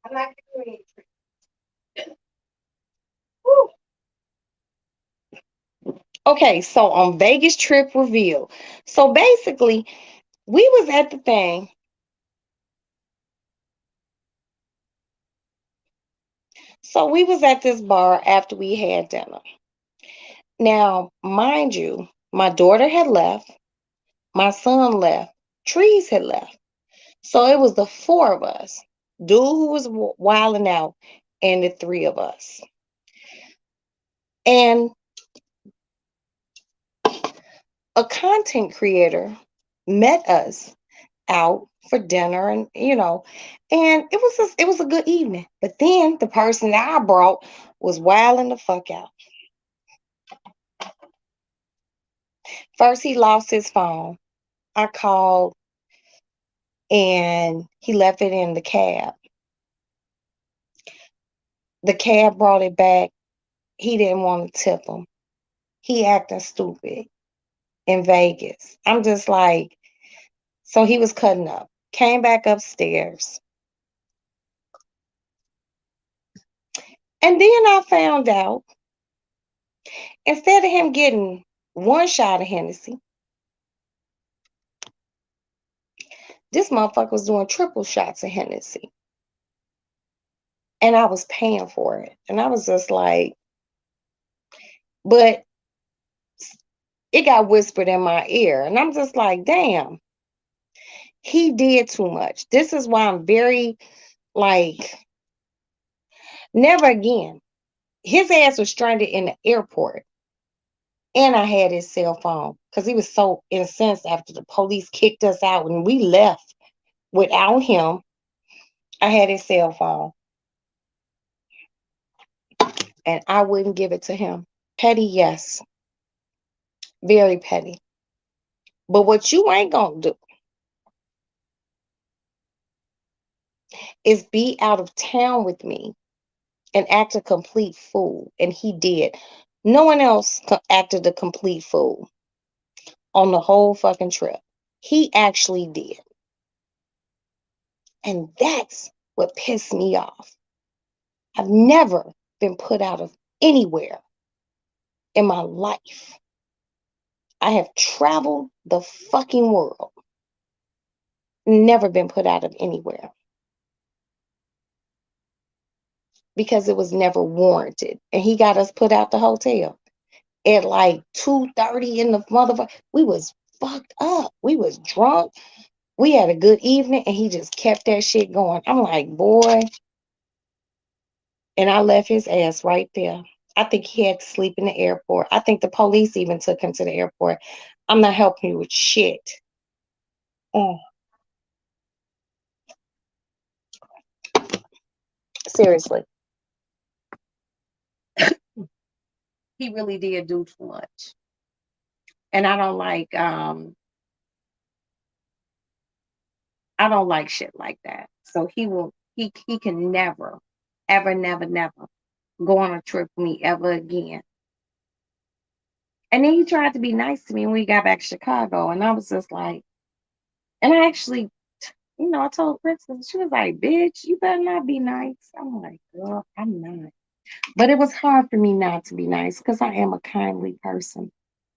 I'm not doing it. Woo. Okay, so on Vegas trip reveal. So basically, we was at the thing. So we was at this bar after we had dinner. Now, mind you, my daughter had left, my son left, Trees had left. So it was the four of us. Dude who was wilding out, and the three of us. And a content creator met us out for dinner, and and it was a good evening. But then the person that I brought was wilding the fuck out. First, he lost his phone. I called, and he left it in the cab. The cab brought it back. He didn't want to tip him. He acting stupid in Vegas. I'm just like, so he was cutting up. Came back upstairs. And then I found out, instead of him getting one shot of Hennessy, this motherfucker was doing triple shots of Hennessy. And I was paying for it. And I was just like, but it got whispered in my ear. And I'm just like, damn, he did too much. This is why I'm very, like, never again. His ass was stranded in the airport. And I had his cell phone because he was so incensed after the police kicked us out and we left without him. I had his cell phone and I wouldn't give it to him. Petty, yes. Very petty. But what you ain't gonna do is be out of town with me and act a complete fool. And he did. No one else acted a complete fool on the whole fucking trip. He actually did. And that's what pissed me off. I've never been put out of anywhere in my life. I have traveled the fucking world, never been put out of anywhere because it was never warranted. And he got us put out the hotel at like 2:30 in the motherfucker. We was fucked up. We was drunk. We had a good evening and he just kept that shit going. I'm like, boy. And I left his ass right there. I think he had to sleep in the airport. I think the police even took him to the airport. I'm not helping you with shit. Mm, seriously. He really did do too much. And I don't like shit like that. So he can never, ever, never, never go on a trip with me ever again. And then he tried to be nice to me when we got back to Chicago. And I was just like, and I actually, I told Princess, she was like, bitch, you better not be nice. I'm like, girl, I'm not. But it was hard for me not to be nice because I am a kindly person.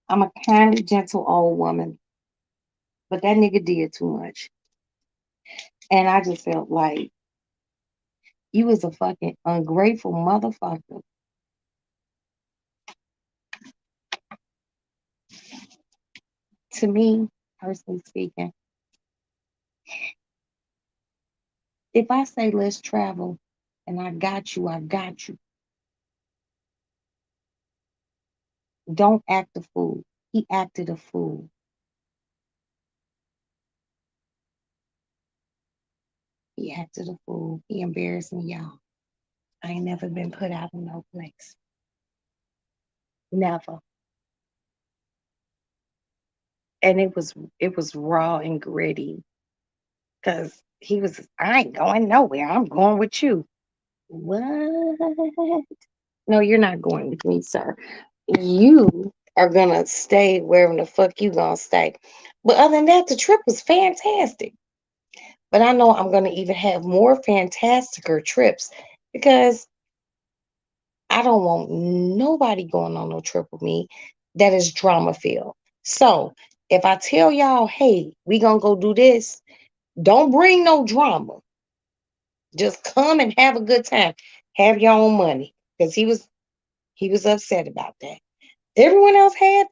I'm a kind, gentle old woman. But that nigga did too much. And I just felt like you was a fucking ungrateful motherfucker. To me, personally speaking, if I say let's travel and I got you, I got you. Don't act a fool. He acted a fool. He acted a fool. He embarrassed me, y'all. I ain't never been put out in no place. Never. And it was raw and gritty. Cause he was, I ain't going nowhere. I'm going with you. What? No, you're not going with me, sir. You are gonna stay wherever the fuck you gonna stay. But other than that, the trip was fantastic. But I know I'm gonna even have more fantasticer trips because I don't want nobody going on no trip with me that is drama filled. So if I tell y'all, hey, we gonna go do this, don't bring no drama. Just come and have a good time. Have your own money. Because he was upset about that. Everyone else had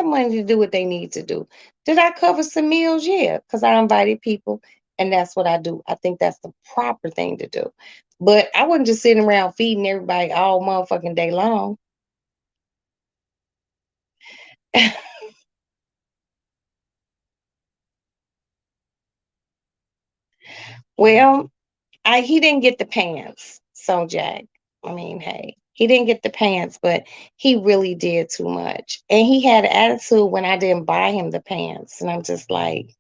money to do what they need to do. Did I cover some meals? Yeah, because I invited people, and that's what I do. I think that's the proper thing to do. But I wasn't just sitting around feeding everybody all motherfucking day long. Well, he didn't get the pants. So Jack, I mean, hey, he didn't get the pants, but he really did too much. And he had an attitude when I didn't buy him the pants. And I'm just like,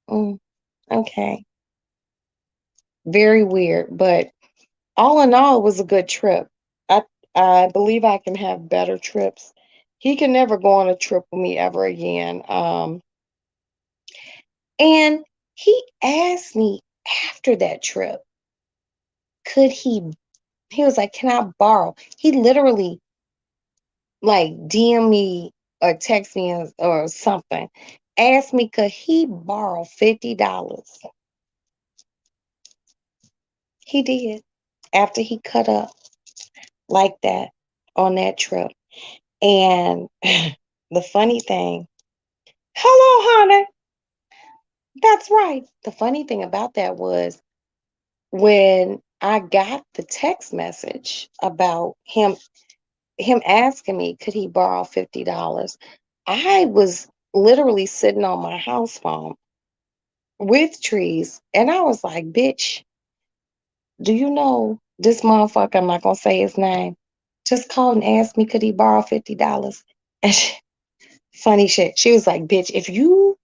mm, okay. Very weird. But all in all, it was a good trip. I I believe I can have better trips. He can never go on a trip with me ever again. And he asked me after that trip, could he was like, can I borrow? He literally like DM me or text me or something. Asked me could he borrow $50. He did after he cut up like that on that trip. And the funny thing, hello, honey. That's right. The funny thing about that was when I got the text message about him asking me could he borrow $50, I was literally sitting on my house phone with trees, and I was like, bitch, do you know this motherfucker? I'm not gonna say his name. Just called and asked me could he borrow $50. And funny shit. She was like, bitch, if you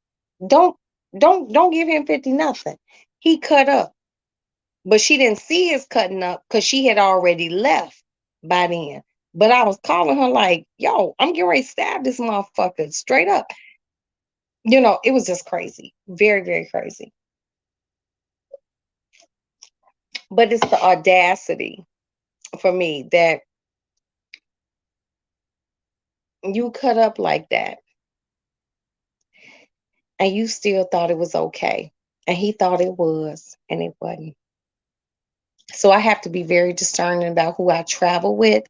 don't don't give him 50 nothing. He cut up. But she didn't see his cutting up because she had already left by then. But I was calling her like, yo, I'm getting ready to stab this motherfucker straight up. It was just crazy. Very, very crazy. But it's the audacity for me that you cut up like that and you still thought it was okay. And he thought it was, and it wasn't. So I have to be very discerning about who I travel with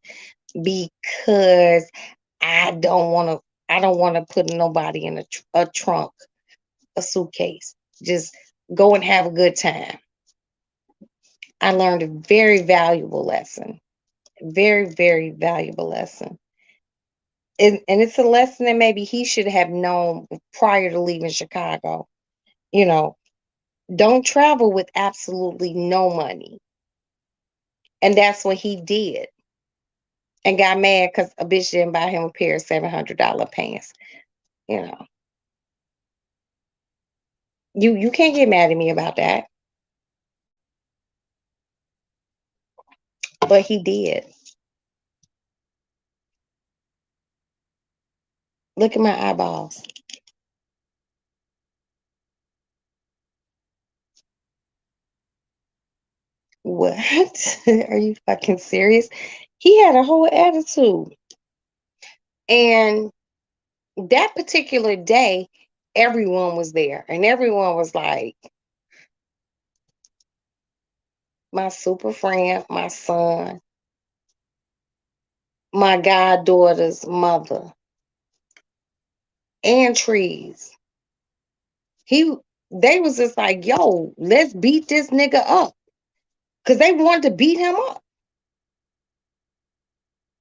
because I don't want to put nobody in a trunk, a suitcase. Just go and have a good time. I learned a very valuable lesson. Very, very valuable lesson. And it's a lesson that maybe he should have known prior to leaving Chicago. You know, don't travel with absolutely no money. And that's what he did. And got mad because a bitch didn't buy him a pair of $700 pants. You know, you can't get mad at me about that. But he did. Look at my eyeballs. What? Are you fucking serious? He had a whole attitude. And that particular day, everyone was there. And everyone was like, my super friend, my son, my goddaughter's mother, and Trees. He they was just like, yo, let's beat this nigga up. Cause they wanted to beat him up.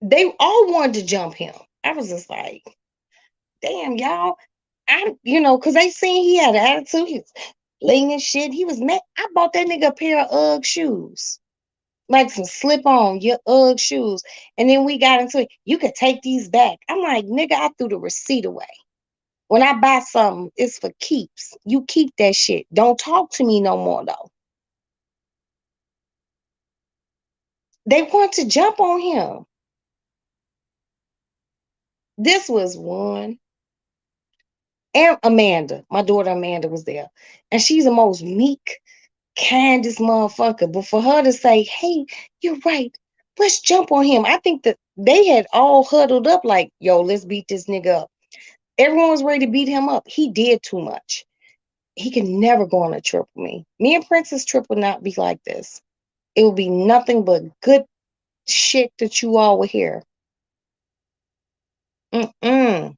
They all wanted to jump him. I was just like, damn, y'all. Cause they seen he had an attitude. He was laying and shit. He was mad. I bought that nigga a pair of UGG shoes. Like some slip on your UGG shoes. And then we got into it. You could take these back. I'm like, nigga, I threw the receipt away. When I buy something, it's for keeps. You keep that shit. Don't talk to me no more though. They want to jump on him. This was one. And Amanda, my daughter Amanda was there. And she's the most meek, kindest motherfucker. But for her to say, hey, you're right, let's jump on him. I think that they had all huddled up like, yo, let's beat this nigga up. Everyone was ready to beat him up. He did too much. He can never go on a trip with me. Me and Princess trip would not be like this. It would be nothing but good shit that you all will hear. Mm-mm.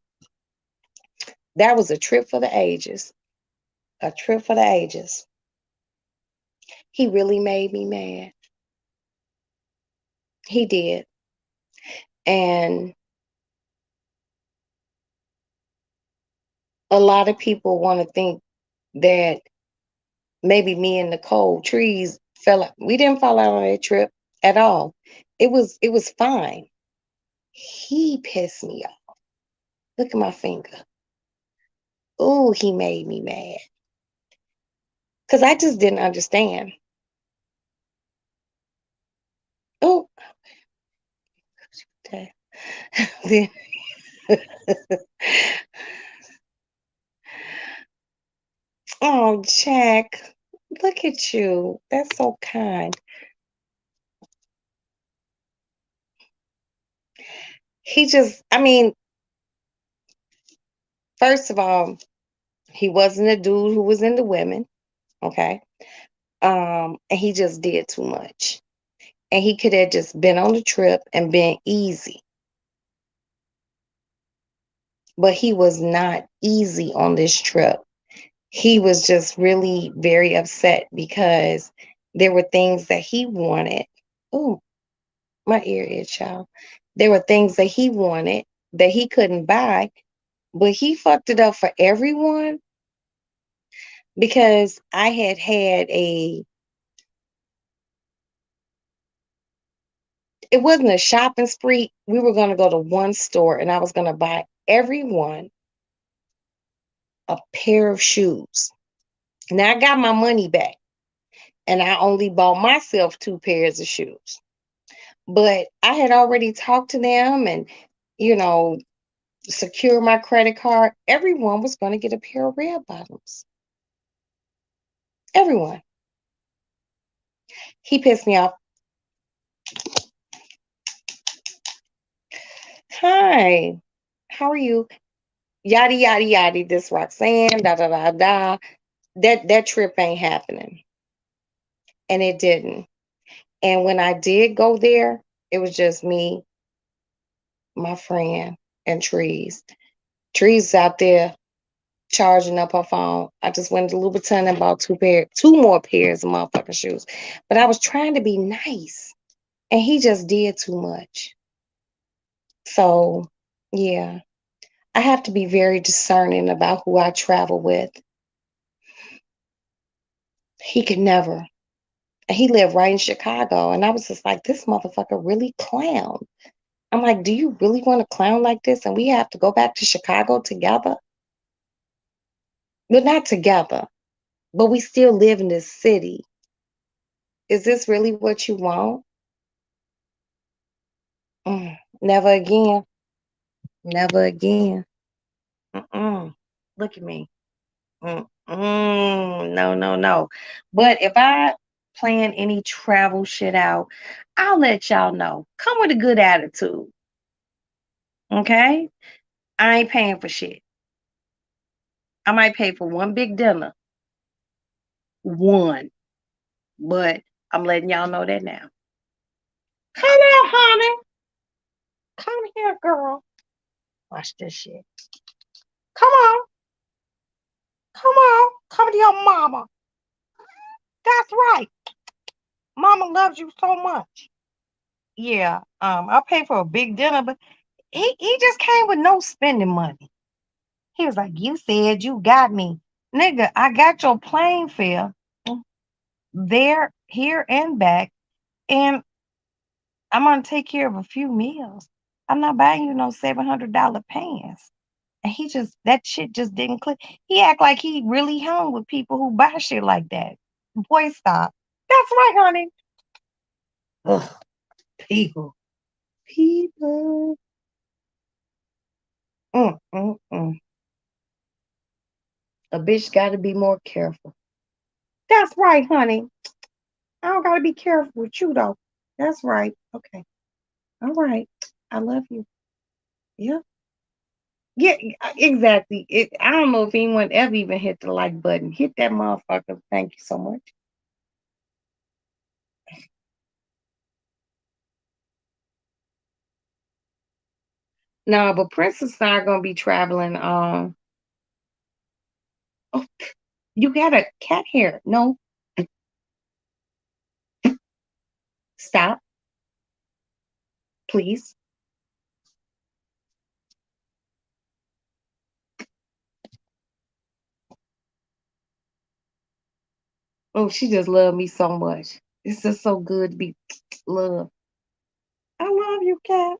That was a trip for the ages. A trip for the ages. He really made me mad. He did. And a lot of people want to think that maybe me and Nicole Trees fell out. We didn't fall out on that trip at all. It was fine. He pissed me off. Look at my finger. Oh, he made me mad. Because I just didn't understand. Oh, okay. Oh, Jack, look at you. That's so kind. I mean, first of all, he wasn't a dude who was into women, okay? And he just did too much. And he could have just been on the trip and been easy. But he was not easy on this trip. He was just really very upset because there were things that he wanted. Oh, my ear is, child. There were things that he wanted that he couldn't buy, but he fucked it up for everyone because I had it wasn't a shopping spree. We were going to go to one store and I was going to buy everyone a pair of shoes. Now I got my money back and I only bought myself two pairs of shoes. But I had already talked to them and, you know, secure my credit card. Everyone was going to get a pair of red bottoms. Everyone. He pissed me off. Hi, how are you? Yada yada yada. This Roxanne. Da da da da. That trip ain't happening, and it didn't. And when I did go there, it was just me, my friend, and Trees. Trees out there charging up her phone. I just went to Louboutin and bought two more pairs of motherfucking shoes. But I was trying to be nice, and he just did too much. So, yeah, I have to be very discerning about who I travel with. He could never. And he lived right in Chicago, and I was just like, this motherfucker really clown. I'm like, do you really want to clown like this? And we have to go back to Chicago together? We're not together, but we still live in this city. Is this really what you want? Never again. Never again. Mm-mm. Look at me. No, no, no. But if I plan any travel shit out, I'll let y'all know. Come with a good attitude. Okay? I ain't paying for shit. I might pay for one big dinner. One. But I'm letting y'all know that now. Come on, honey. Come here, girl. Watch this shit. Come on. Come on. Come to your mama. That's right. Mama loves you so much. Yeah. I'll pay for a big dinner, but he just came with no spending money. He was like, you said you got me. Nigga, I got your plane fare there, here, and back. And I'm gonna take care of a few meals. I'm not buying you no $700 pants. And that shit just didn't click. He act like he really hung with people who buy shit like that. Boy, stop. That's right, honey. Ugh, people. People. Mm. A bitch got to be more careful. That's right, honey. I don't got to be careful with you, though. That's right. Okay. All right. I love you. Yeah. Yeah, exactly. I don't know if anyone ever even hit the like button. Hit that motherfucker. Thank you so much. No, but Princess and I are gonna be traveling. Oh, you got a cat hair. No, stop, please. Oh, she just loved me so much. It's just so good to be loved. I love you, cat.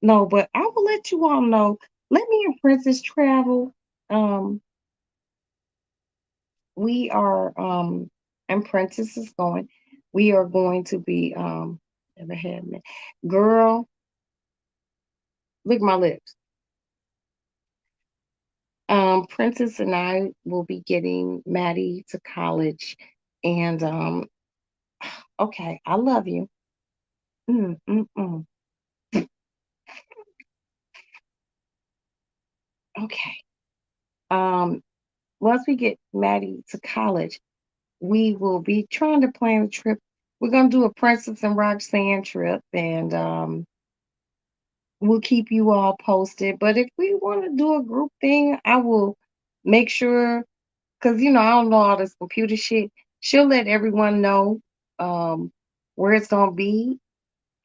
No, but I will let you all know. Let me and Princess travel. Um, we are and Princess is going. We are going to be never had me. Girl, lick my lips. Princess and I will be getting Maddie to college, and okay, I love you. Mm, mm, mm. Okay. Um, once we get Maddie to college, we will be trying to plan a trip. We're gonna do a Princess and Roxanne trip, and we'll keep you all posted. But if we want to do a group thing, I will make sure because I don't know all this computer shit. She'll let everyone know um, where it's gonna be.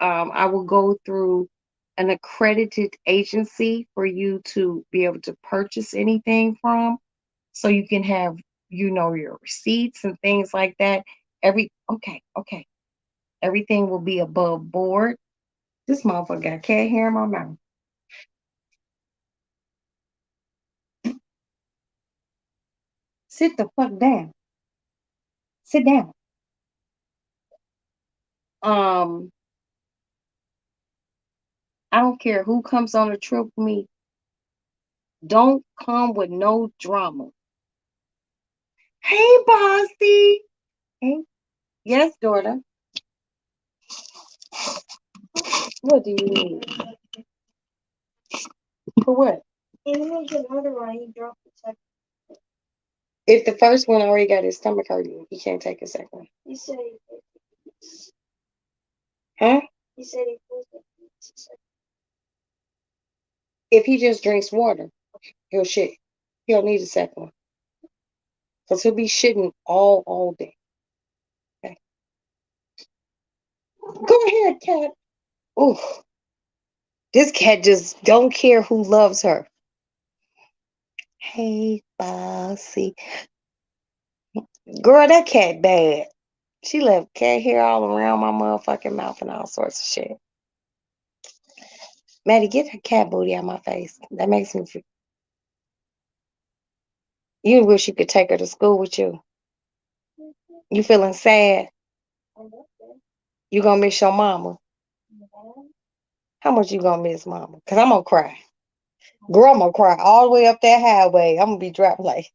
I will go through an accredited agency for you to be able to purchase anything from, so you can have your receipts and things like that. Okay, everything will be above board. This motherfucker got cat hair in my mouth. Sit the fuck down. Sit down. Um, I don't care who comes on a trip with me. Don't come with no drama. Hey, bossy. Hey, yes, daughter. What do you need? For what? If the first one already got his stomach hurting, he can't take a second one. Huh? If he just drinks water, he'll shit. He'll need a second one. Because he'll be shitting all day. Okay. Go ahead, cat. Ooh, this cat just don't care who loves her. Hey, bossy. Girl, that cat bad. She left cat hair all around my motherfucking mouth and all sorts of shit. Maddie, get her cat booty out my face. That makes me feel. You wish you could take her to school with you. You feeling sad? You gonna miss your mama? How much you gonna miss mama? Cause I'm gonna cry. Girl, I'm gonna cry all the way up that highway. I'm gonna be dropped like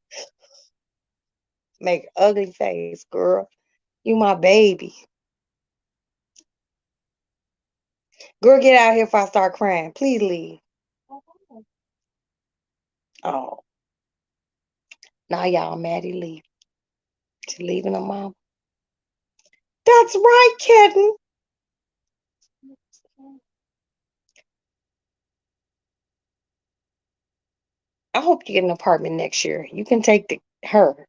make ugly face, girl. You my baby. Girl, get out here if I start crying. Please leave. Oh, now y'all Maddie leave. She leaving her mom. That's right, kitten. I hope you get an apartment next year. You can take her.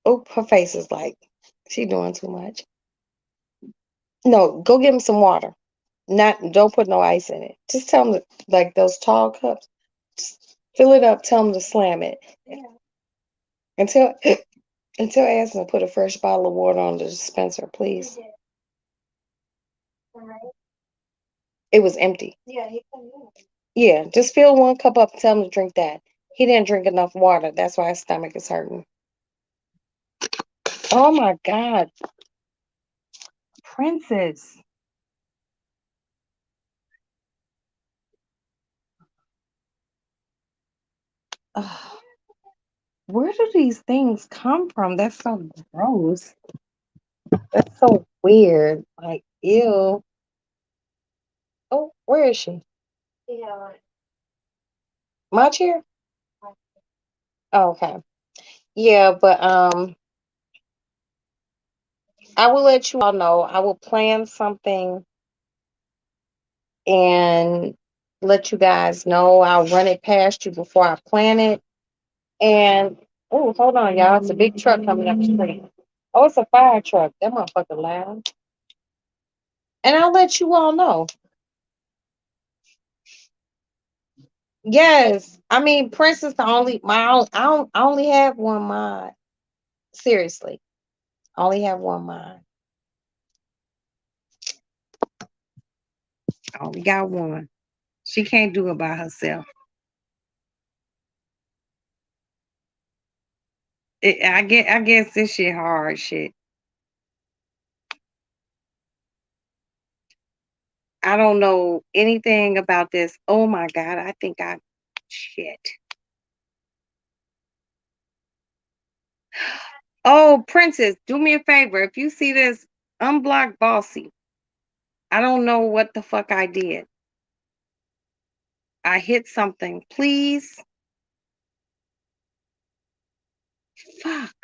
Oh, her face is like she doing too much. No, go get him some water. Not don't put no ice in it. Just tell them like those tall cups. Just fill it up. Tell them to slam it until until ask them to put a fresh bottle of water on the dispenser, please. It was empty. Yeah, just fill one cup up. And tell him to drink that. He didn't drink enough water. That's why his stomach is hurting. Oh my God, Princess. Ugh, where do these things come from? That's so gross. That's so weird. Like, ew. Oh, where is she? My chair? Oh, okay. Yeah, but I will let you all know. I will plan something and let you guys know. I'll run it past you before I plan it. And oh, hold on, y'all. It's a big truck coming up the street. Oh, it's a fire truck. That motherfucker loud. And I'll let you all know. Yes. I mean, Prince is the only I only have one mod. Seriously. I only have one mod. I only got one. She can't do it by herself. I guess this shit hard shit. I don't know anything about this. Oh my god, I think I shit. Oh, Princess, do me a favor. If you see this, unblock Bossy. I don't know what the fuck I did. I hit something. Please. Fuck.